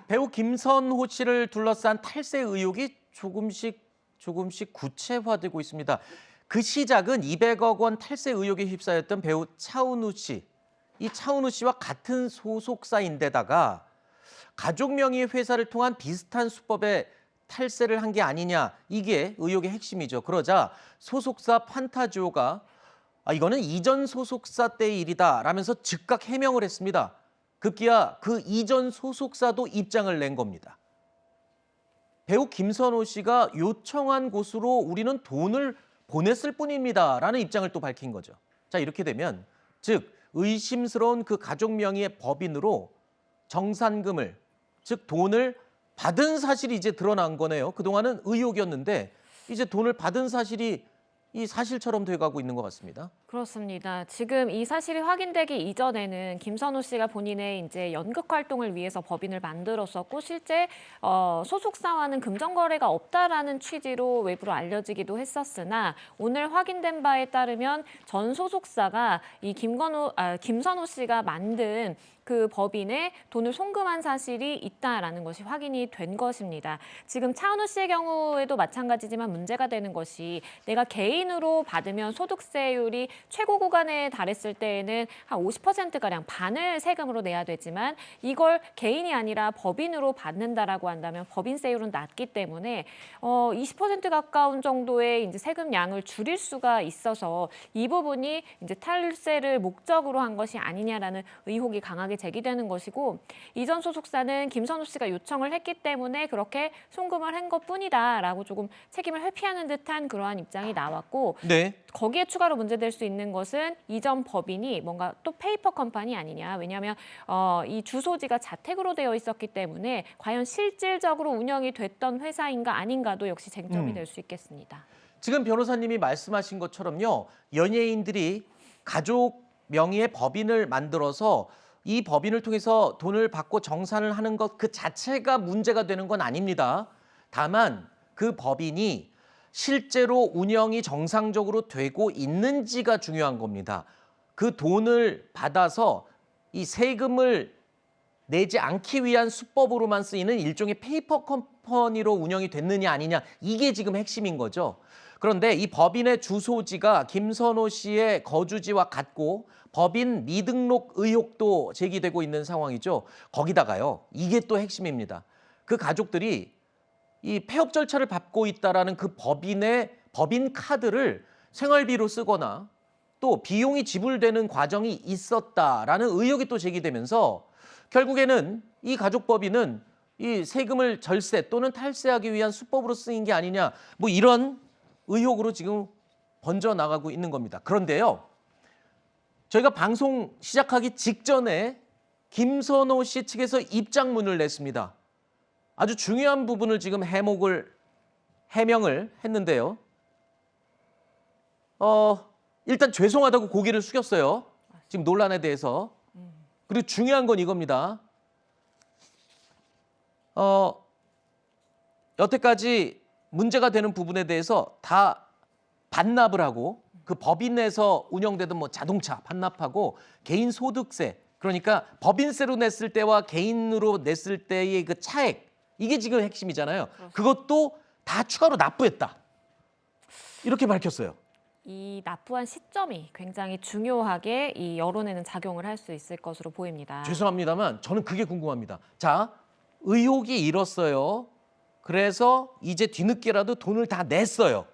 배우 김선호 씨를 둘러싼 탈세 의혹이 조금씩 구체화되고 있습니다. 그 시작은 200억 원 탈세 의혹에 휩싸였던 배우 차은우 씨. 이 차은우 씨와 같은 소속사인데다가 가족 명의의 회사를 통한 비슷한 수법에 탈세를 한 게 아니냐, 이게 의혹의 핵심이죠. 그러자 소속사 판타지오가 이거는 이전 소속사 때의 일이다 라면서 즉각 해명을 했습니다. 급기야 그 이전 소속사도 입장을 낸 겁니다. 배우 김선호 씨가 요청한 곳으로 우리는 돈을 보냈을 뿐입니다 라는 입장을 또 밝힌 거죠. 자, 이렇게 되면 즉 의심스러운 그 가족 명의의 법인으로 정산금을, 즉 돈을 받은 사실이 이제 드러난 거네요. 그동안은 의혹이었는데 이제 돈을 받은 사실이 이 사실처럼 돼가고 있는 것 같습니다. 그렇습니다. 지금 이 사실이 확인되기 이전에는 김선호 씨가 본인의 이제 연극 활동을 위해서 법인을 만들었었고 실제 소속사와는 금전 거래가 없다라는 취지로 외부로 알려지기도 했었으나 오늘 확인된 바에 따르면 전 소속사가 이 김선호 씨가 만든 그 법인에 돈을 송금한 사실이 있다라는 것이 확인이 된 것입니다. 지금 차은우 씨의 경우에도 마찬가지지만 문제가 되는 것이 내가 개인으로 받으면 소득세율이 최고 구간에 달했을 때에는 한 50%가량 반을 세금으로 내야 되지만 이걸 개인이 아니라 법인으로 받는다라고 한다면 법인세율은 낮기 때문에 20% 가까운 정도의 이제 세금량을 줄일 수가 있어서 이 부분이 이제 탈세를 목적으로 한 것이 아니냐라는 의혹이 강하게 제기되는 것이고 이전 소속사는 김선호 씨가 요청을 했기 때문에 그렇게 송금을 한 것뿐이다라고 조금 책임을 회피하는 듯한 그러한 입장이 나왔고 네. 거기에 추가로 문제될 수 있는 것은 이전 법인이 뭔가 또 페이퍼 컴퍼니 아니냐. 왜냐하면 이 주소지가 자택으로 되어 있었기 때문에 과연 실질적으로 운영이 됐던 회사인가 아닌가도 역시 쟁점이 될 수 있겠습니다. 지금 변호사님이 말씀하신 것처럼요. 연예인들이 가족 명의의 법인을 만들어서 이 법인을 통해서 돈을 받고 정산을 하는 것 그 자체가 문제가 되는 건 아닙니다. 다만 그 법인이 실제로 운영이 정상적으로 되고 있는지가 중요한 겁니다. 그 돈을 받아서 이 세금을 내지 않기 위한 수법으로만 쓰이는 일종의 페이퍼 컴퍼니로 운영이 됐느냐 아니냐, 이게 지금 핵심인 거죠. 그런데 이 법인의 주소지가 김선호 씨의 거주지와 같고 법인 미등록 의혹도 제기되고 있는 상황이죠. 거기다가요, 이게 또 핵심입니다. 그 가족들이 이 폐업 절차를 밟고 있다라는 그 법인의 법인 카드를 생활비로 쓰거나 또 비용이 지불되는 과정이 있었다라는 의혹이 또 제기되면서 결국에는 이 가족법인은 이 세금을 절세 또는 탈세하기 위한 수법으로 쓰인 게 아니냐, 뭐 이런 의혹으로 지금 번져나가고 있는 겁니다. 그런데요, 저희가 방송 시작하기 직전에 김선호 씨 측에서 입장문을 냈습니다. 아주 중요한 부분을 지금 해명을 했는데요. 일단 죄송하다고 고개를 숙였어요. 지금 논란에 대해서. 그리고 중요한 건 이겁니다. 여태까지 문제가 되는 부분에 대해서 다 반납을 하고 그 법인에서 운영되던 뭐 자동차 반납하고 개인 소득세, 그러니까 법인세로 냈을 때와 개인으로 냈을 때의 그 차액, 이게 지금 핵심이잖아요. 그것도 다 추가로 납부했다. 이렇게 밝혔어요. 이 납부한 시점이 굉장히 중요하게 이 여론에는 작용을 할 수 있을 것으로 보입니다. 죄송합니다만 저는 그게 궁금합니다. 자, 의혹이 일었어요. 그래서 이제 뒤늦게라도 돈을 다 냈어요.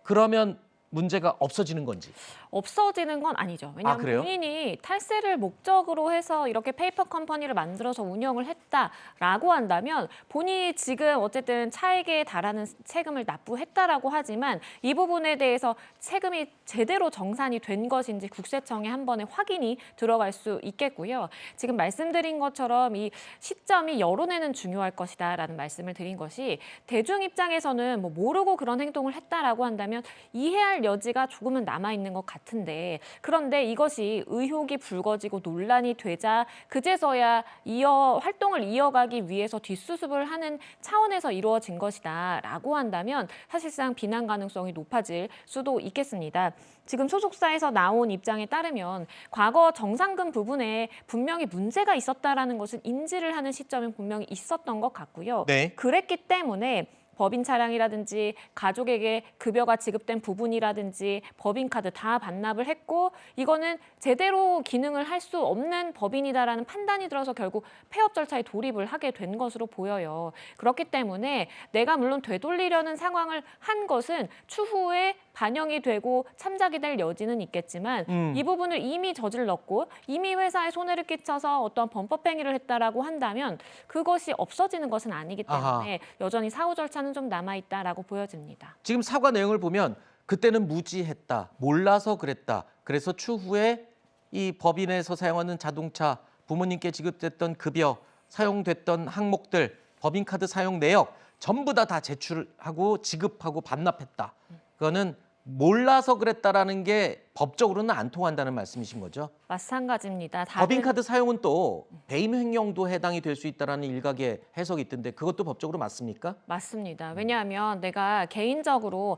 그러면 문제가 없어지는 건지? 없어지는 건 아니죠. 왜냐하면 그래요? 본인이 탈세를 목적으로 해서 이렇게 페이퍼 컴퍼니를 만들어서 운영을 했다라고 한다면 본인이 지금 어쨌든 차액에 달하는 세금을 납부했다라고 하지만 이 부분에 대해서 세금이 제대로 정산이 된 것인지 국세청에 한 번에 확인이 들어갈 수 있겠고요. 지금 말씀드린 것처럼 이 시점이 여론에는 중요할 것이다라는 말씀을 드린 것이 대중 입장에서는 뭐 모르고 그런 행동을 했다라고 한다면 이해할 여지가 조금은 남아있는 것 같아요. 같은데 그런데 이것이 의혹이 불거지고 논란이 되자 그제서야 활동을 이어가기 위해서 뒷수습을 하는 차원에서 이루어진 것이다라고 한다면 사실상 비난 가능성이 높아질 수도 있겠습니다. 지금 소속사에서 나온 입장에 따르면 과거 정상금 부분에 분명히 문제가 있었다라는 것은 인지를 하는 시점은 분명히 있었던 것 같고요. 네. 그랬기 때문에 법인 차량이라든지 가족에게 급여가 지급된 부분이라든지 법인카드 다 반납을 했고 이거는 제대로 기능을 할 수 없는 법인이다라는 판단이 들어서 결국 폐업 절차에 돌입을 하게 된 것으로 보여요. 그렇기 때문에 내가 물론 되돌리려는 상황을 한 것은 추후에 반영이 되고 참작이 될 여지는 있겠지만 이 부분을 이미 저질렀고 이미 회사에 손해를 끼쳐서 어떤 범법행위를 했다라고 한다면 그것이 없어지는 것은 아니기 때문에 아하. 여전히 사후 절차는 좀 남아있다라고 보여집니다. 지금 사과 내용을 보면 그때는 무지했다, 몰라서 그랬다. 그래서 추후에 이 법인에서 사용하는 자동차, 부모님께 지급됐던 급여, 사용됐던 항목들, 법인카드 사용 내역 전부 다 제출하고 지급하고 반납했다. 그거는 몰라서 그랬다라는 게 법적으로는 안 통한다는 말씀이신 거죠? 마찬가지입니다. 법인카드 사용은 또 배임 횡령도 해당이 될 수 있다라는 일각의 해석이 있던데 그것도 법적으로 맞습니까? 맞습니다. 왜냐하면 내가 개인적으로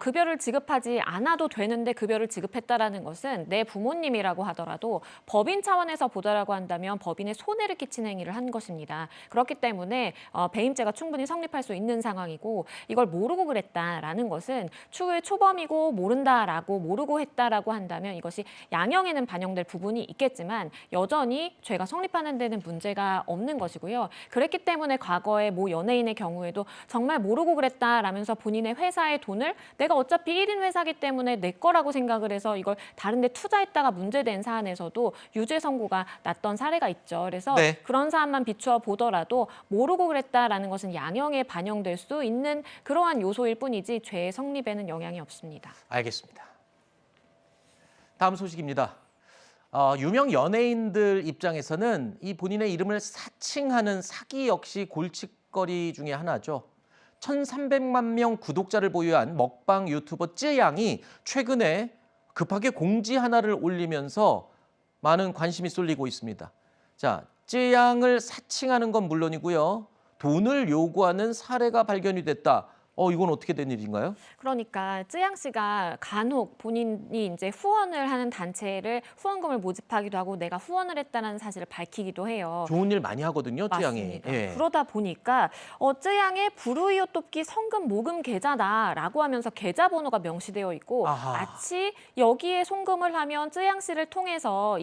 급여를 지급하지 않아도 되는데 급여를 지급했다라는 것은 내 부모님이라고 하더라도 법인 차원에서 보더라고 한다면 법인에 손해를 끼친 행위를 한 것입니다. 그렇기 때문에 배임죄가 충분히 성립할 수 있는 상황이고 이걸 모르고 그랬다라는 것은 추후에 초범이고 모르고 했다라고 한다면 이것이 양형에는 반영될 부분이 있겠지만 여전히 죄가 성립하는 데는 문제가 없는 것이고요. 그랬기 때문에 과거에 모 연예인의 경우에도 정말 모르고 그랬다라면서 본인의 회사의 돈을 내가 어차피 1인 회사기 때문에 내 거라고 생각을 해서 이걸 다른 데 투자했다가 문제된 사안에서도 유죄 선고가 났던 사례가 있죠. 그래서 네. 그런 사안만 비추어 보더라도 모르고 그랬다라는 것은 양형에 반영될 수 있는 그러한 요소일 뿐이지 죄의 성립에는 영향이 없습니다. 알겠습니다. 다음 소식입니다. 유명 연예인들 입장에서는 이 본인의 이름을 사칭하는 사기 역시 골칫거리 중에 하나죠. 1,300만 명 구독자를 보유한 먹방 유튜버 쯔양이 최근에 급하게 공지 하나를 올리면서 많은 관심이 쏠리고 있습니다. 자, 쯔양을 사칭하는 건 물론이고요. 돈을 요구하는 사례가 발견이 됐다. 이건 어떻게 된 일인가요? 그러니까 쯔양 씨가 간혹 본인이 이제 후원을 하는 단체를 후원금을 모집하기도 하고 내가 후원을 했다는 사실을 밝히기도 해요. 좋은 일 많이 하거든요, 쯔양이. 맞습니다. 예. 그러다 보니까 쯔양의 불우이웃 돕기 성금 모금 계좌다라고 하면서 계좌번호가 명시되어 있고 아하. 마치 여기에 송금을 하면 쯔양 씨를 통해서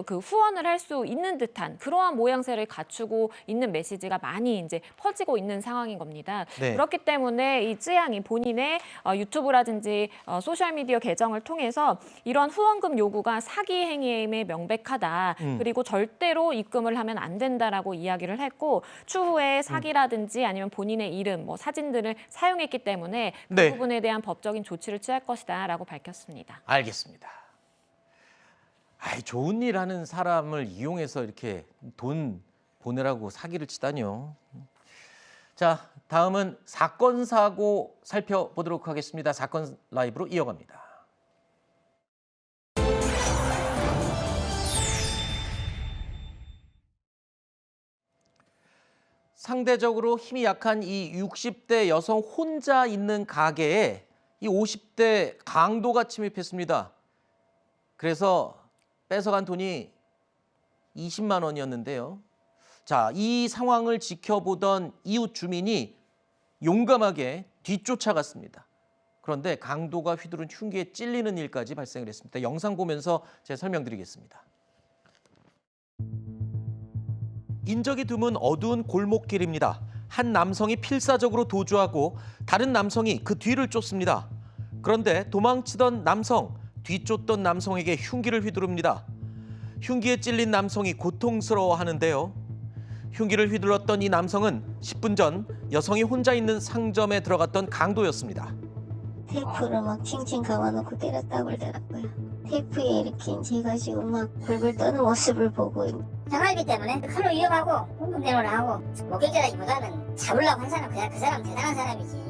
그 후원을 할 수 있는 듯한 그러한 모양새를 갖추고 있는 메시지가 많이 이제 퍼지고 있는 상황인 겁니다. 네. 그렇기 때문에 이 쯔양이 본인의 유튜브라든지 소셜미디어 계정을 통해서 이런 후원금 요구가 사기 행위임에 명백하다. 그리고 절대로 입금을 하면 안 된다라고 이야기를 했고 추후에 사기라든지 아니면 본인의 이름, 사진들을 사용했기 때문에 그 네. 부분에 대한 법적인 조치를 취할 것이다라고 밝혔습니다. 알겠습니다. 좋은 일 하는 사람을 이용해서 이렇게 돈 보내라고 사기를 치다니요. 자, 다음은 사건 사고 살펴보도록 하겠습니다. 사건 라이브로 이어갑니다. 상대적으로 힘이 약한 이 60대 여성 혼자 있는 가게에 이 50대 강도가 침입했습니다. 그래서 뺏어간 돈이 20만 원이었는데요. 자, 이 상황을 지켜보던 이웃 주민이 용감하게 뒤쫓아갔습니다. 그런데 강도가 휘두른 흉기에 찔리는 일까지 발생을 했습니다. 영상 보면서 제가 설명드리겠습니다. 인적이 드문 어두운 골목길입니다. 한 남성이 필사적으로 도주하고 다른 남성이 그 뒤를 쫓습니다. 그런데 도망치던 남성, 뒤쫓던 남성에게 흉기를 휘두릅니다. 흉기에 찔린 남성이 고통스러워하는데요. 흉기를 휘둘렀던 이 남성은 10분 전 여성이 혼자 있는 상점에 들어갔던 강도였습니다. 테이프를 막 칭칭 감아놓고 때렸다고 그러더라고요. 테이프에 이렇게 제가 지금 막 불불 떠는 모습을 보고 생활비 때문에 칼로 위협하고 헌금 내놓으라 하고 목격자라기보다는 잡으려고 한 사람 그 사람 대단한 사람이지.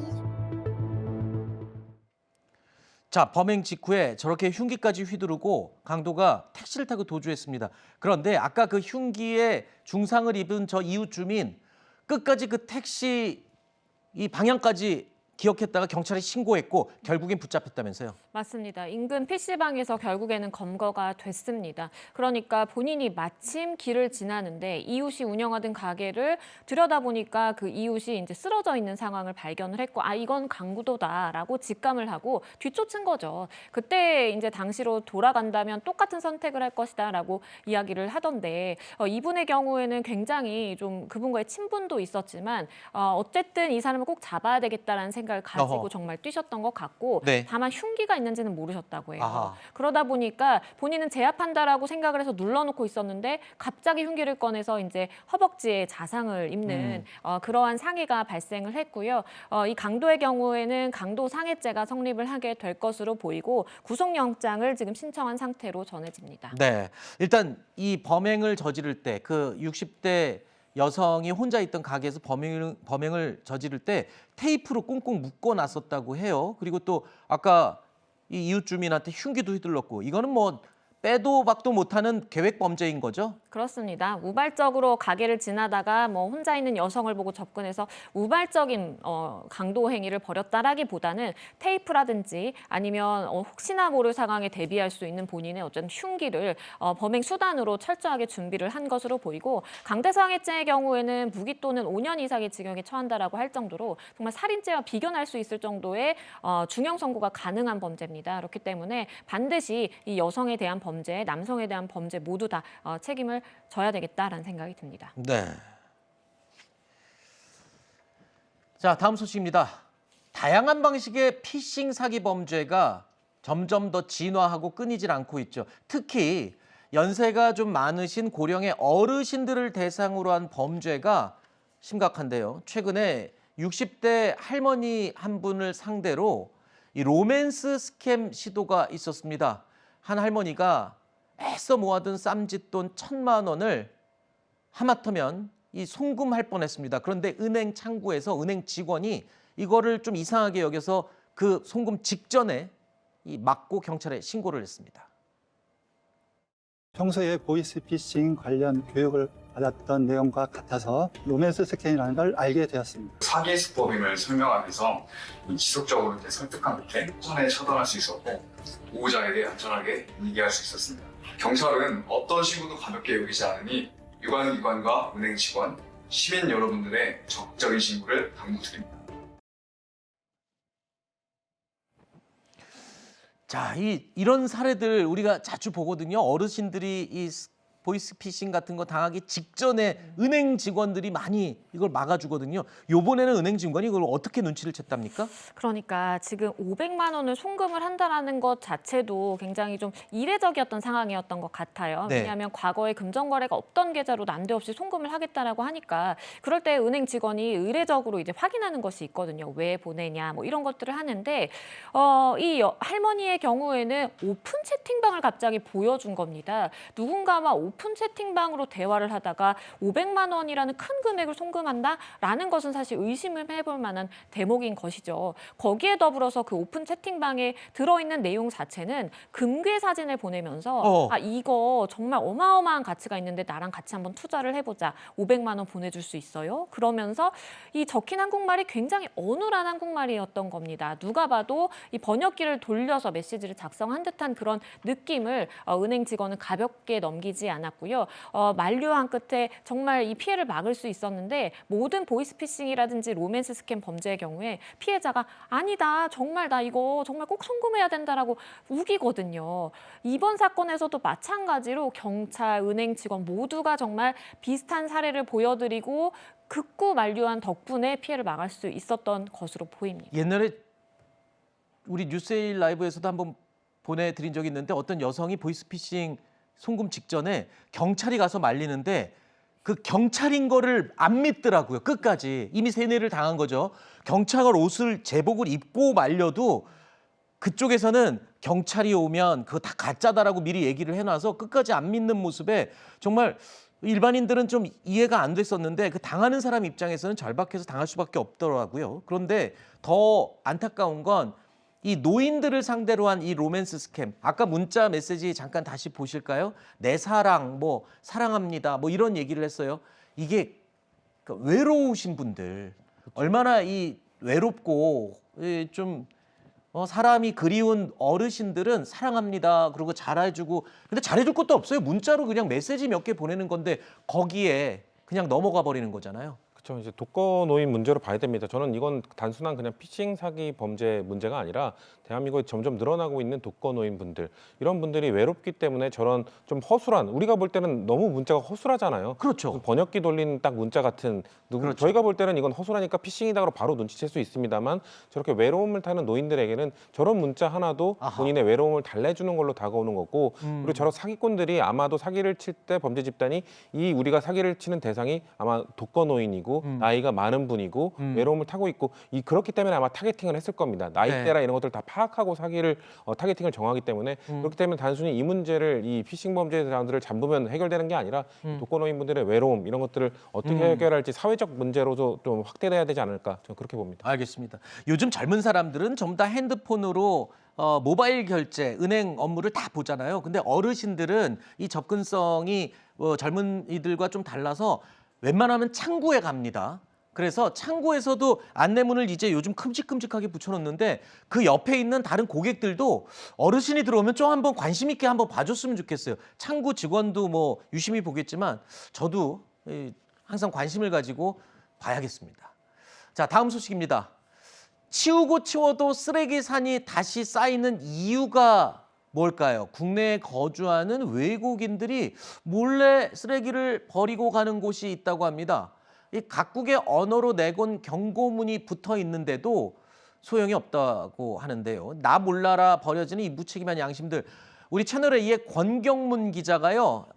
자, 범행 직후에 저렇게 흉기까지 휘두르고 강도가 택시를 타고 도주했습니다. 그런데 아까 그 흉기에 중상을 입은 저 이웃 주민 끝까지 그 택시 이 방향까지 기억했다가 경찰에 신고했고 결국엔 붙잡혔다면서요. 맞습니다. 인근 PC방에서 결국에는 검거가 됐습니다. 그러니까 본인이 마침 길을 지나는데 이웃이 운영하던 가게를 들여다보니까 그 이웃이 이제 쓰러져 있는 상황을 발견을 했고 아 이건 강도다라고 직감을 하고 뒤쫓은 거죠. 그때 이제 당시로 돌아간다면 똑같은 선택을 할 것이다라고 이야기를 하던데 이분의 경우에는 굉장히 좀 그분과의 친분도 있었지만 어쨌든 이 사람을 꼭 잡아야 되겠다라는 생각을 가지고 정말 뛰셨던 것 같고 네. 다만 흉기가 있는지는 모르셨다고 해요. 아하. 그러다 보니까 본인은 제압한다라고 생각을 해서 눌러놓고 있었는데 갑자기 흉기를 꺼내서 이제 허벅지에 자상을 입는 그러한 상해가 발생을 했고요. 이 강도의 경우에는 강도 상해죄가 성립을 하게 될 것으로 보이고 구속영장을 지금 신청한 상태로 전해집니다. 네, 일단 이 범행을 저지를 때 그 60대 여성이 혼자 있던 가게에서 범행을 저지를 때 테이프로 꽁꽁 묶어놨었다고 해요. 그리고 또 아까 이 이웃 주민한테 흉기도 휘둘렀고 이거는 뭐 빼도 박도 못하는 계획 범죄인 거죠? 그렇습니다. 우발적으로 가게를 지나다가 뭐 혼자 있는 여성을 보고 접근해서 우발적인 강도 행위를 벌였다라기보다는 테이프라든지 아니면 혹시나 모를 상황에 대비할 수 있는 본인의 어떤 흉기를 범행 수단으로 철저하게 준비를 한 것으로 보이고 강제상해죄의 경우에는 무기 또는 5년 이상의 징역에 처한다라고 할 정도로 정말 살인죄와 비견할 수 있을 정도의 중형 선고가 가능한 범죄입니다. 그렇기 때문에 반드시 이 여성에 대한 범죄, 남성에 대한 범죄 모두 다 책임을 져야 되겠다라는 생각이 듭니다. 네. 자, 다음 소식입니다. 다양한 방식의 피싱 사기 범죄가 점점 더 진화하고 끊이질 않고 있죠. 특히 연세가 좀 많으신 고령의 어르신들을 대상으로 한 범죄가 심각한데요. 최근에 60대 할머니 한 분을 상대로 이 로맨스 스캠 시도가 있었습니다. 한 할머니가 애써 모아둔 쌈짓돈 1,000만 원을 하마터면 이 송금할 뻔했습니다. 그런데 은행 창구에서 은행 직원이 이거를 좀 이상하게 여겨서 그 송금 직전에 이 막고 경찰에 신고를 했습니다. 평소에 보이스피싱 관련 교육을 받았던 내용과 같아서 로맨스 스캔이라는 걸 알게 되었습니다. 사기 수법임을 설명하면서 지속적으로 설득한 끝에 손에 처단할 수 있었고 우호자에 대해 안전하게 얘기할 수 있었습니다. 경찰은 어떤 신고도 가볍게 여기지 않으니 유관기관과 은행 직원, 시민 여러분들의 적극적인 신고를 당부드립니다. 자, 이런 사례들 우리가 자주 보거든요. 어르신들이 이 보이스피싱 같은 거 당하기 직전에 은행 직원들이 많이 이걸 막아주거든요. 요번에는 은행 직원이 이걸 어떻게 눈치를 챘답니까? 그러니까 지금 500만 원을 송금을 한다라는 것 자체도 굉장히 좀 이례적이었던 상황이었던 것 같아요. 네. 왜냐하면 과거에 금전거래가 없던 계좌로 난데없이 송금을 하겠다라고 하니까 그럴 때 은행 직원이 의례적으로 이제 확인하는 것이 있거든요. 왜 보내냐 뭐 이런 것들을 하는데 이 할머니의 경우에는 오픈 채팅방을 갑자기 보여준 겁니다. 누군가와 오픈 채팅방으로 대화를 하다가 500만 원이라는 큰 금액을 송금한다라는 것은 사실 의심을 해볼 만한 대목인 것이죠. 거기에 더불어서 그 오픈 채팅방에 들어있는 내용 자체는 금괴 사진을 보내면서 아 이거 정말 어마어마한 가치가 있는데 나랑 같이 한번 투자를 해보자. 500만 원 보내줄 수 있어요? 그러면서 이 적힌 한국말이 굉장히 어눌한 한국말이었던 겁니다. 누가 봐도 이 번역기를 돌려서 메시지를 작성한 듯한 그런 느낌을 은행 직원은 가볍게 넘기지 않았고요. 만류한 끝에 정말 이 피해를 막을 수 있었는데 모든 보이스피싱이라든지 로맨스 스캠 범죄의 경우에 피해자가 아니다. 정말 나 이거 정말 꼭 송금해야 된다라고 우기거든요. 이번 사건에서도 마찬가지로 경찰, 은행 직원 모두가 정말 비슷한 사례를 보여드리고 극구 만류한 덕분에 피해를 막을 수 있었던 것으로 보입니다. 옛날에 우리 뉴스에일 라이브에서도 한번 보내드린 적이 있는데 어떤 여성이 보이스피싱 송금 직전에 경찰이 가서 말리는데 그 경찰인 거를 안 믿더라고요. 끝까지. 이미 세뇌를 당한 거죠. 경찰 옷을 제복을 입고 말려도 그쪽에서는 경찰이 오면 그거 다 가짜다라고 미리 얘기를 해놔서 끝까지 안 믿는 모습에 정말 일반인들은 좀 이해가 안 됐었는데 그 당하는 사람 입장에서는 절박해서 당할 수밖에 없더라고요. 그런데 더 안타까운 건 이 노인들을 상대로 한 이 로맨스 스캠. 아까 문자 메시지 잠깐 다시 보실까요? 내 사랑, 뭐 사랑합니다, 뭐 이런 얘기를 했어요. 이게 외로우신 분들, 얼마나 이 외롭고 좀 사람이 그리운 어르신들은 사랑합니다, 그리고 잘해주고, 근데 잘해줄 것도 없어요. 문자로 그냥 메시지 몇 개 보내는 건데 거기에 그냥 넘어가 버리는 거잖아요. 그렇죠. 이제 독거노인 문제로 봐야 됩니다. 저는 이건 단순한 그냥 피싱 사기 범죄 문제가 아니라 대한민국에 점점 늘어나고 있는 독거노인 분들, 이런 분들이 외롭기 때문에 저런 좀 허술한, 우리가 볼 때는 너무 문자가 허술하잖아요. 그렇죠. 번역기 돌린 딱 문자 같은, 그렇죠. 저희가 볼 때는 이건 허술하니까 피싱이다로 바로 눈치챌 수 있습니다만, 저렇게 외로움을 타는 노인들에게는 저런 문자 하나도 본인의 외로움을 달래주는 걸로 다가오는 거고, 그리고 저런 사기꾼들이 아마도 사기를 칠 때 범죄 집단이 이 우리가 사기를 치는 대상이 아마 독거노인이고 나이가 많은 분이고 외로움을 타고 있고, 그렇기 때문에 아마 타겟팅을 했을 겁니다. 나이대라 이런 것들 다 파악하고 사기를 타겟팅을 정하기 때문에, 그렇기 때문에 단순히 이 문제를, 이 피싱 범죄자들을 잡으면 해결되는 게 아니라 독거노인분들의 외로움 이런 것들을 어떻게 해결할지 사회적 문제로도 좀 확대돼야 되지 않을까, 저는 그렇게 봅니다. 알겠습니다. 요즘 젊은 사람들은 전부 다 핸드폰으로 모바일 결제, 은행 업무를 다 보잖아요. 근데 어르신들은 이 접근성이 젊은이들과 좀 달라서 웬만하면 창구에 갑니다. 그래서 창구에서도 안내문을 이제 요즘 큼직큼직하게 붙여놓는데, 그 옆에 있는 다른 고객들도 어르신이 들어오면 좀 한번 관심 있게 한번 봐줬으면 좋겠어요. 창구 직원도 뭐 유심히 보겠지만 저도 항상 관심을 가지고 봐야겠습니다. 자, 다음 소식입니다. 치우고 치워도 쓰레기 산이 다시 쌓이는 이유가 뭘까요? 국내에 거주하는 외국인들이 몰래 쓰레기를 버리고 가는 곳이 있다고 합니다. 이 각국의 언어로 내건 경고문이 붙어 있는데도 소용이 없다고 하는데요. 나 몰라라 버려지는 이 무책임한 양심들. 우리 채널A의 권경문 기자가요,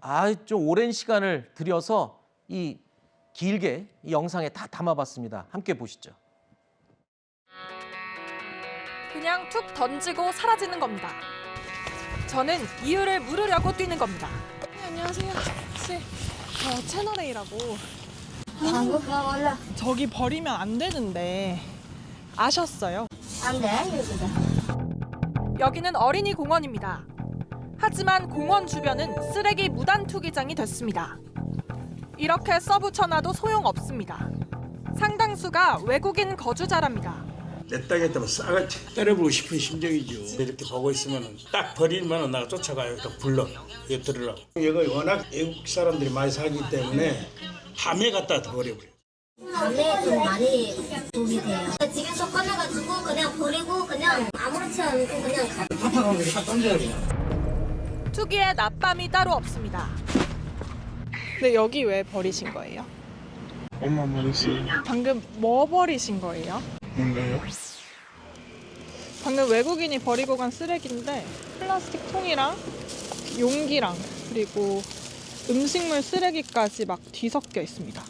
좀 오랜 시간을 들여서 이 길게 이 영상에 다 담아봤습니다. 함께 보시죠. 그냥 툭 던지고 사라지는 겁니다. 저는 이유를 물으려고 뛰는 겁니다. 네, 안녕하세요. 혹시 저 채널A라고. 방금 몰라. 저기 버리면 안 되는데 아셨어요? 안 돼, 여기다. 여기는 어린이 공원입니다. 하지만 공원 주변은 쓰레기 무단 투기장이 됐습니다. 이렇게 써붙여놔도 소용없습니다. 상당수가 외국인 거주자랍니다. 내 땅에다가 싸가지 때려보고 싶은 심정이죠. 이렇게 보고 있으면 딱 버리면 나가 쫓아가요. 또 불러 이거 들으라고. 이거 워낙 외국 사람들이 많이 살기 때문에 밤에 갖다 버려버려. 밤에 좀 많이 도움이 돼요. 집에서 꺼내가지고 그냥 버리고 그냥 아무렇지 않고 그냥 가. 투기에 낮밤이 따로 없습니다. 근데 여기 왜 버리신 거예요? 엄마 버렸어요. 방금 뭐 버리신 거예요? 몰라요. 방금 외국인이 버리고 간 쓰레기인데 플라스틱 통이랑 용기랑 그리고 음식물 쓰레기까지 막 뒤섞여 있습니다.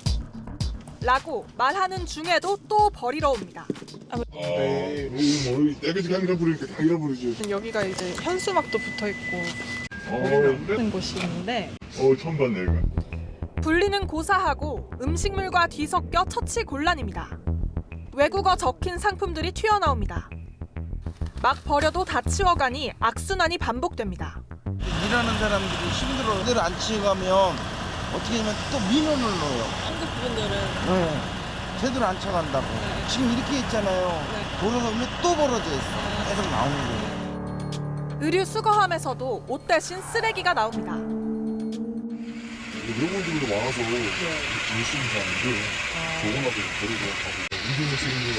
라고 말하는 중에도 또 버리러 옵니다. 네, 뭐 떼개지 다 잃어버리니까 다 잃어버리죠. 여기가 이제 현수막도 붙어 있고 버리면 안 되는 곳이 있는데 처음 봤네 이거. 분리는 고사하고 음식물과 뒤섞여 처치 곤란입니다. 외국어 적힌 상품들이 튀어나옵니다. 막 버려도 다 치워가니 악순환이 반복됩니다. 일하는 사람들이 힘들어. 제대로 안 치워가면 어떻게 하면 또 민원을 넣어요. 한국 분들은 네. 제대로 안 쳐간다고. 지금 이렇게 있잖아요. 도로가 오면 또 벌어져 있어. 계속 나오는 거예요. 의류 수거함에서도 옷 대신 쓰레기가 나옵니다. 이런 분들도 많아서 열심히 사는데 조금이라도 버리고 가고 운동을 쓰는 거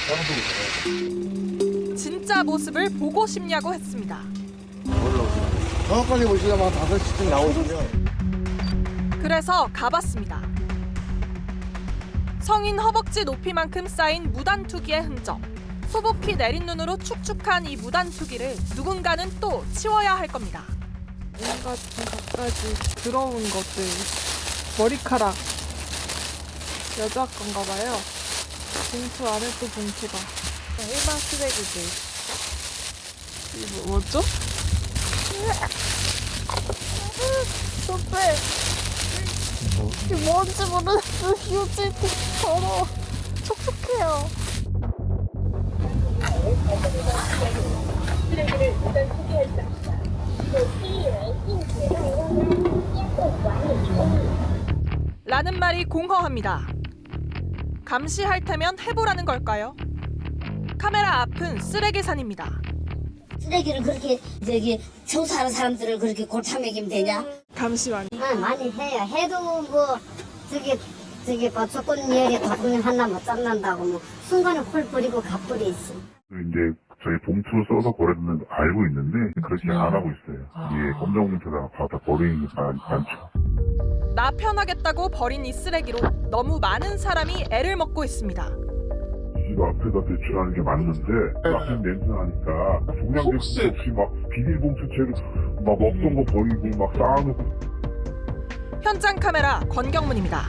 사람들도 진짜 모습을 보고 싶냐고 했습니다. 정확하게 보시려면 5시쯤 나오시면. 그래서 가봤습니다. 성인 허벅지 높이만큼 쌓인 무단 투기의 흔적. 소복히 내린 눈으로 축축한 이 무단 투기를 누군가는 또 치워야 할 겁니다. 온갖 갖가지 더러운 것들, 머리카락, 여자 건가 봐요. 봉투 안에 또 봉투가 일반 쓰레기들. 이거 뭐죠? 촛불. 이게 뭔지 모르겠어. 휴지 더러워. 촉촉해요. 쓰레기를 무단 투기할 수 없다. 라는 말이 공허합니다. 감시할 테면 해보라는 걸까요? 카메라 앞은 쓰레기산입니다. 쓰레기를 그렇게 청소하는 사람들을 그렇게 골차 먹이면 되냐? 감시만. 많이 해요. 해도 뭐 저기 뭐 조건열에 바꾸면 하나 못 잡는다고 뭐 순간에 홀 뿌리고 가버리지. 이제 저희 봉투 써서 버리는 거 알고 있는데 그렇게 안 하고 있어요. 이게 검정 봉투다가 받아 버리는 게 많죠. 나 편하겠다고 버린 이 쓰레기로 너무 많은 사람이 애를 먹고 있습니다. 집 앞에다 배출하는 게 맞는데 막힌 냄새 나니까 종량제 없이 막 비닐봉투채로 막 먹던 거 버리고 막 쌓아놓고. 현장 카메라 권경문입니다.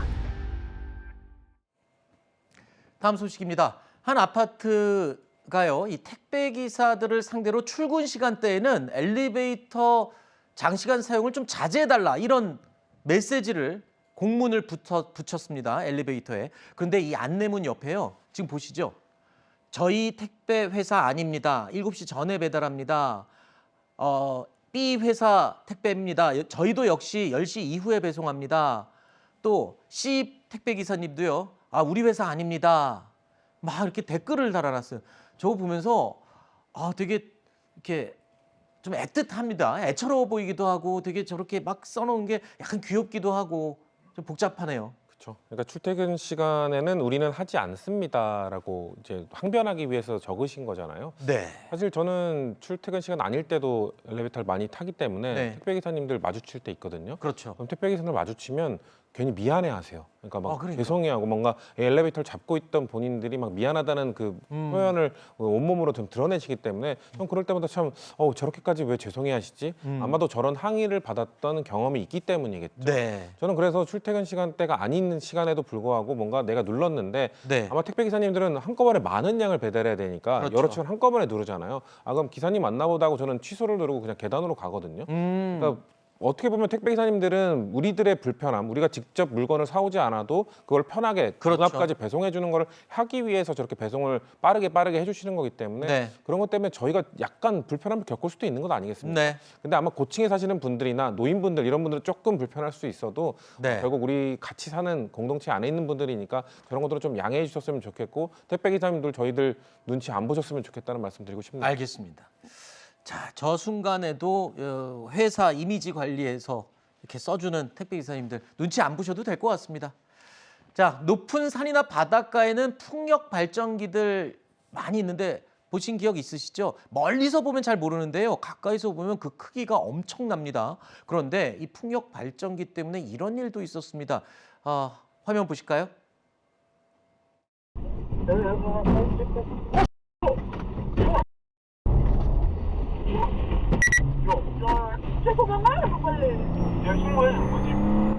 다음 소식입니다. 한 아파트가요, 이 택배 기사들을 상대로 출근 시간대에는 엘리베이터 장시간 사용을 좀 자제해달라, 이런 메시지를 공문을 붙였습니다. 엘리베이터에. 그런데 이 안내문 옆에요, 지금 보시죠. 저희 택배 회사 아닙니다. 7시 전에 배달합니다. B 회사 택배입니다. 저희도 역시 10시 이후에 배송합니다. 또 C 택배 기사님도요. 우리 회사 아닙니다. 막 이렇게 댓글을 달아놨어요. 저거 보면서 되게 이렇게 좀 애틋합니다. 애처로워 보이기도 하고 되게 저렇게 막 써놓은 게 약간 귀엽기도 하고 좀 복잡하네요. 그렇죠. 그러니까 출퇴근 시간에는 우리는 하지 않습니다라고 이제 항변하기 위해서 적으신 거잖아요. 네. 사실 저는 출퇴근 시간 아닐 때도 엘리베이터를 많이 타기 때문에 네. 택배 기사님들 마주칠 때 있거든요. 그렇죠. 그럼 택배 기사님들 마주치면 괜히 미안해하세요. 그러니까 막 그러니까. 죄송해하고 뭔가 엘리베이터를 잡고 있던 본인들이 막 미안하다는 그 표현을 온몸으로 좀 드러내시기 때문에 전 그럴 때마다 참 저렇게까지 왜 죄송해하시지? 아마도 저런 항의를 받았던 경험이 있기 때문이겠죠. 네. 저는 그래서 출퇴근 시간대가 아닌 시간에도 불구하고 뭔가 내가 눌렀는데 네. 아마 택배 기사님들은 한꺼번에 많은 양을 배달해야 되니까 그렇죠. 여러 층을 한꺼번에 누르잖아요. 그럼 기사님 맞나 보다 하고 저는 취소를 누르고 그냥 계단으로 가거든요. 그러니까 어떻게 보면 택배 기사님들은 우리들의 불편함, 우리가 직접 물건을 사오지 않아도 그걸 편하게 그렇죠. 그 앞까지 배송해 주는 걸 하기 위해서 저렇게 배송을 빠르게 해주시는 거기 때문에 네. 그런 것 때문에 저희가 약간 불편함을 겪을 수도 있는 것 아니겠습니까? 네. 근데 아마 고층에 사시는 분들이나 노인분들 이런 분들은 조금 불편할 수 있어도 네. 결국 우리 같이 사는 공동체 안에 있는 분들이니까 저런 것들은 좀 양해해 주셨으면 좋겠고 택배 기사님들 저희들 눈치 안 보셨으면 좋겠다는 말씀 드리고 싶습니다. 알겠습니다. 자, 저 순간에도 회사 이미지 관리에서 이렇게 써주는 택배 기사님들 눈치 안 보셔도 될 것 같습니다. 자, 높은 산이나 바닷가에는 풍력 발전기들 많이 있는데 보신 기억 있으시죠? 멀리서 보면 잘 모르는데요. 가까이서 보면 그 크기가 엄청납니다. 그런데 이 풍력 발전기 때문에 이런 일도 있었습니다. 화면 보실까요?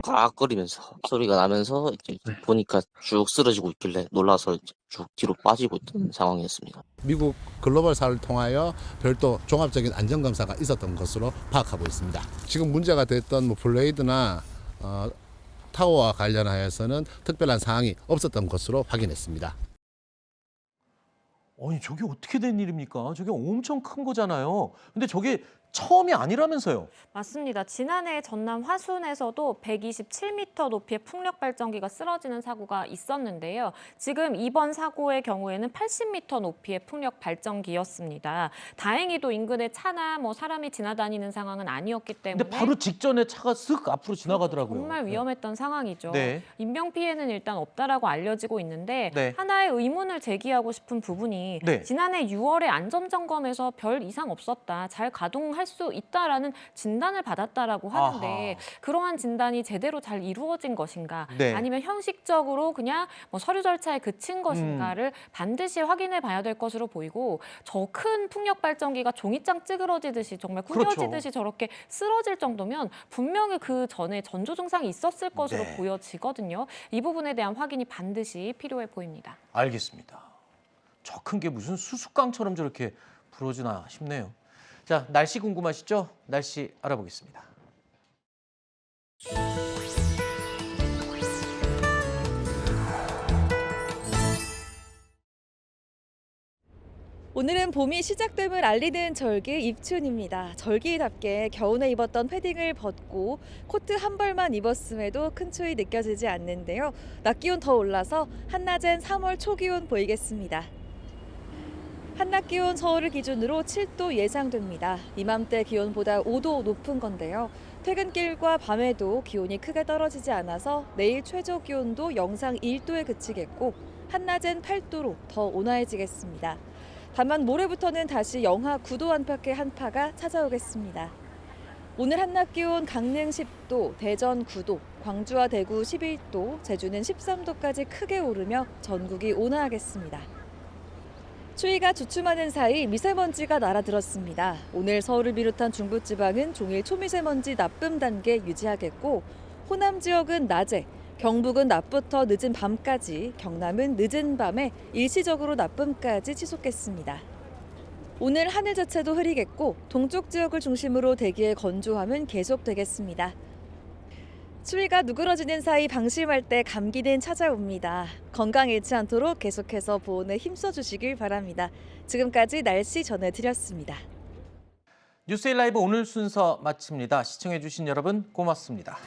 가락거리면서 소리가 나면서 이제 보니까 쭉 쓰러지고 있길래 놀라서 이제 쭉 뒤로 빠지고 있던 상황이었습니다. 미국 글로벌사를 통하여 별도 종합적인 안전검사가 있었던 것으로 파악하고 있습니다. 지금 문제가 됐던 블레이드나 타워와 관련하여서는 특별한 사항이 없었던 것으로 확인했습니다. 아니, 저게 어떻게 된 일입니까? 저게 엄청 큰 거잖아요. 근데 저게 처음이 아니라면서요. 맞습니다. 지난해 전남 화순에서도 127m 높이의 풍력 발전기가 쓰러지는 사고가 있었는데요. 지금 이번 사고의 경우에는 80m 높이의 풍력 발전기였습니다. 다행히도 인근에 차나 사람이 지나다니는 상황은 아니었기 때문에. 근데 바로 직전에 차가 쓱 앞으로 지나가더라고요. 정말 위험했던 상황이죠. 네. 인명 피해는 일단 없다라고 알려지고 있는데 네. 하나의 의문을 제기하고 싶은 부분이 네. 지난해 6월에 안전점검에서 별 이상 없었다, 잘 가동할 수 있다라는 진단을 받았다라고 하는데 그러한 진단이 제대로 잘 이루어진 것인가, 네. 아니면 형식적으로 그냥 서류 절차에 그친 것인가를 반드시 확인해 봐야 될 것으로 보이고, 저 큰 풍력 발전기가 종이장 찌그러지듯이 정말 구겨지듯이 저렇게 쓰러질 정도면 분명히 그 전에 전조 증상이 있었을 것으로 네. 보여지거든요. 이 부분에 대한 확인이 반드시 필요해 보입니다. 알겠습니다. 저 큰 게 무슨 수수깡처럼 저렇게 부러지나 싶네요. 자, 날씨 궁금하시죠? 날씨 알아보겠습니다. 오늘은 봄이 시작됨을 알리는 절기 입춘입니다. 절기답게 겨우내 입었던 패딩을 벗고 코트 한 벌만 입었음에도 큰 추위 느껴지지 않는데요. 낮 기온 더 올라서 한낮엔 3월 초기온 보이겠습니다. 한낮 기온 서울을 기준으로 7도 예상됩니다. 이맘때 기온보다 5도 높은 건데요. 퇴근길과 밤에도 기온이 크게 떨어지지 않아서 내일 최저 기온도 영상 1도에 그치겠고 한낮엔 8도로 더 온화해지겠습니다. 다만 모레부터는 다시 영하 9도 안팎의 한파가 찾아오겠습니다. 오늘 한낮 기온 강릉 10도, 대전 9도, 광주와 대구 11도, 제주는 13도까지 크게 오르며 전국이 온화하겠습니다. 추위가 주춤하는 사이 미세먼지가 날아들었습니다. 오늘 서울을 비롯한 중부지방은 종일 초미세먼지 나쁨 단계 유지하겠고 호남 지역은 낮에, 경북은 낮부터 늦은 밤까지, 경남은 늦은 밤에 일시적으로 나쁨까지 치솟겠습니다. 오늘 하늘 자체도 흐리겠고 동쪽 지역을 중심으로 대기의 건조함은 계속되겠습니다. 추위가 누그러지는 사이 방심할 때 감기는 찾아옵니다. 건강 잃지 않도록 계속해서 보온에 힘써주시길 바랍니다. 지금까지 날씨 전해드렸습니다. 뉴스일 라이브 오늘 순서 마칩니다. 시청해주신 여러분 고맙습니다.